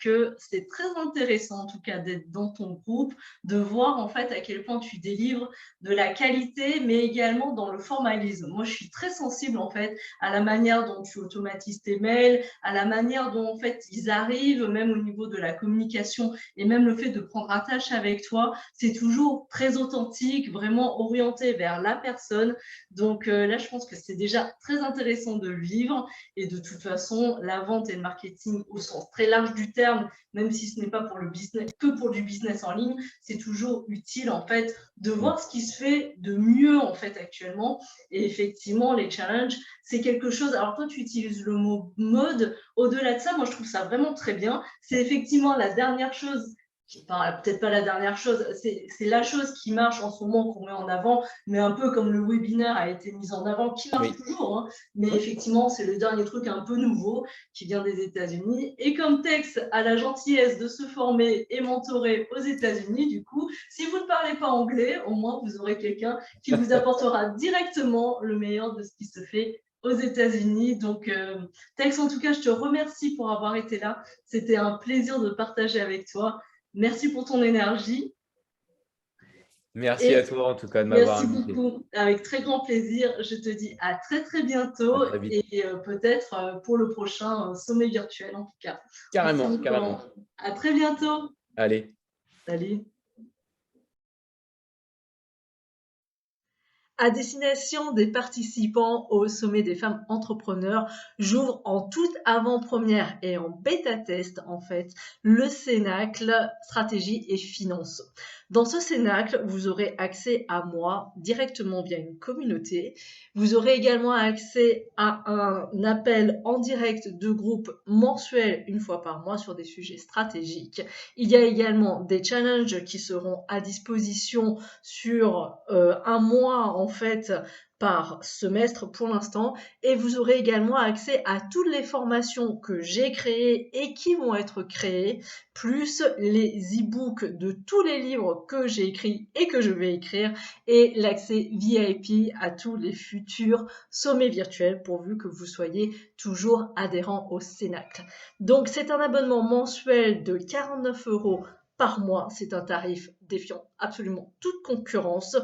que c'est très intéressant en tout cas d'être dans ton groupe, de voir en fait à quel point tu délivres de la qualité, mais également dans le formalisme. Moi, je suis très sensible en fait à la manière dont tu automatises tes mails, à la manière dont en fait ils arrivent, même au niveau de la communication et même le fait de prendre un tâche avec toi, c'est toujours très authentique, vraiment orienté vers la personne. Donc là, je pense que c'est déjà très intéressant de le vivre. Et de toute façon, la vente et le marketing au sens très large du terme, même si ce n'est pas pour le business, que pour du business en ligne, c'est toujours utile en fait de Mm. voir ce qui se fait de mieux en fait actuellement. Et effectivement, les challenges, c'est quelque chose. Alors toi, tu utilises le mot mode. Au-delà de ça, moi, je trouve ça vraiment très bien. C'est effectivement la dernière chose peut-être pas la dernière chose, c'est la chose qui marche en ce moment qu'on met en avant, mais un peu comme le webinaire a été mis en avant, qui marche Oui. toujours, hein, mais Ouais. effectivement, c'est le dernier truc un peu nouveau qui vient des États-Unis. Et comme Tex a la gentillesse de se former et mentorer aux États-Unis, du coup, si vous ne parlez pas anglais, au moins vous aurez quelqu'un qui vous apportera directement le meilleur de ce qui se fait aux États-Unis. Donc, Tex, en tout cas, je te remercie pour avoir été là. C'était un plaisir de partager avec toi. Merci pour ton énergie Merci à et toi, en tout cas, de m'avoir merci invité. beaucoup. Avec très grand plaisir. Je te dis à très très À bientôt très vite. et peut-être pour le prochain sommet virtuel en tout cas. On se tient Carrément, au carrément. courant. À très bientôt. Allez. Salut. À destination des participants au sommet des femmes entrepreneurs, j'ouvre en toute avant-première et en bêta-test en fait le Cénacle Stratégie et Finance. Dans ce Cénacle, vous aurez accès à moi directement via une communauté. Vous aurez également accès à un appel en direct de groupe mensuel une fois par mois sur des sujets stratégiques. Il y a également des challenges qui seront à disposition sur un mois en fait par semestre pour l'instant et vous aurez également accès à toutes les formations que j'ai créées et qui vont être créées, plus les e-books de tous les livres que j'ai écrits et que je vais écrire et l'accès VIP à tous les futurs sommets virtuels pourvu que vous soyez toujours adhérent au Cénacle. Donc c'est un abonnement mensuel de 49 € par mois. C'est un tarif défiant absolument toute concurrence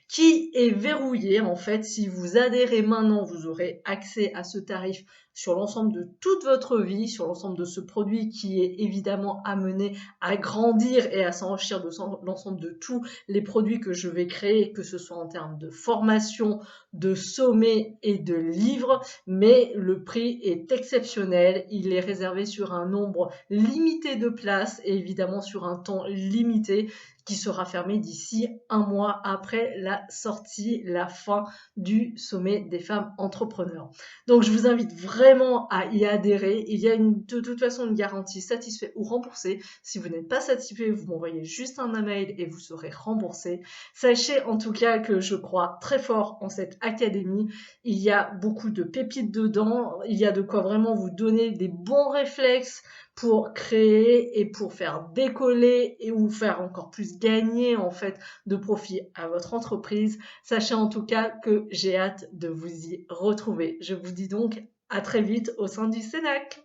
qui est verrouillé en fait. Si vous adhérez maintenant, vous aurez accès à ce tarif sur l'ensemble de toute votre vie, sur l'ensemble de ce produit qui est évidemment amené à grandir et à s'enrichir de l'ensemble de tous les produits que je vais créer, que ce soit en termes de formation, de sommets et de livres, mais le prix est exceptionnel. Il est réservé sur un nombre limité de places et évidemment sur un temps limité qui sera fermé d'ici un mois après la sortie, la fin du sommet des femmes entrepreneurs. Donc je vous invite vraiment à y adhérer. Il y a de toute façon une garantie satisfait ou remboursé. Si vous n'êtes pas satisfait, vous m'envoyez juste un mail et vous serez remboursé. Sachez en tout cas que je crois très fort en cette académie. Il y a beaucoup de pépites dedans. Il y a de quoi vraiment vous donner des bons réflexes pour créer et pour faire décoller et vous faire encore plus gagner en fait de profit à votre entreprise. Sachez en tout cas que j'ai hâte de vous y retrouver. Je vous dis donc à très vite au sein du Cénacle.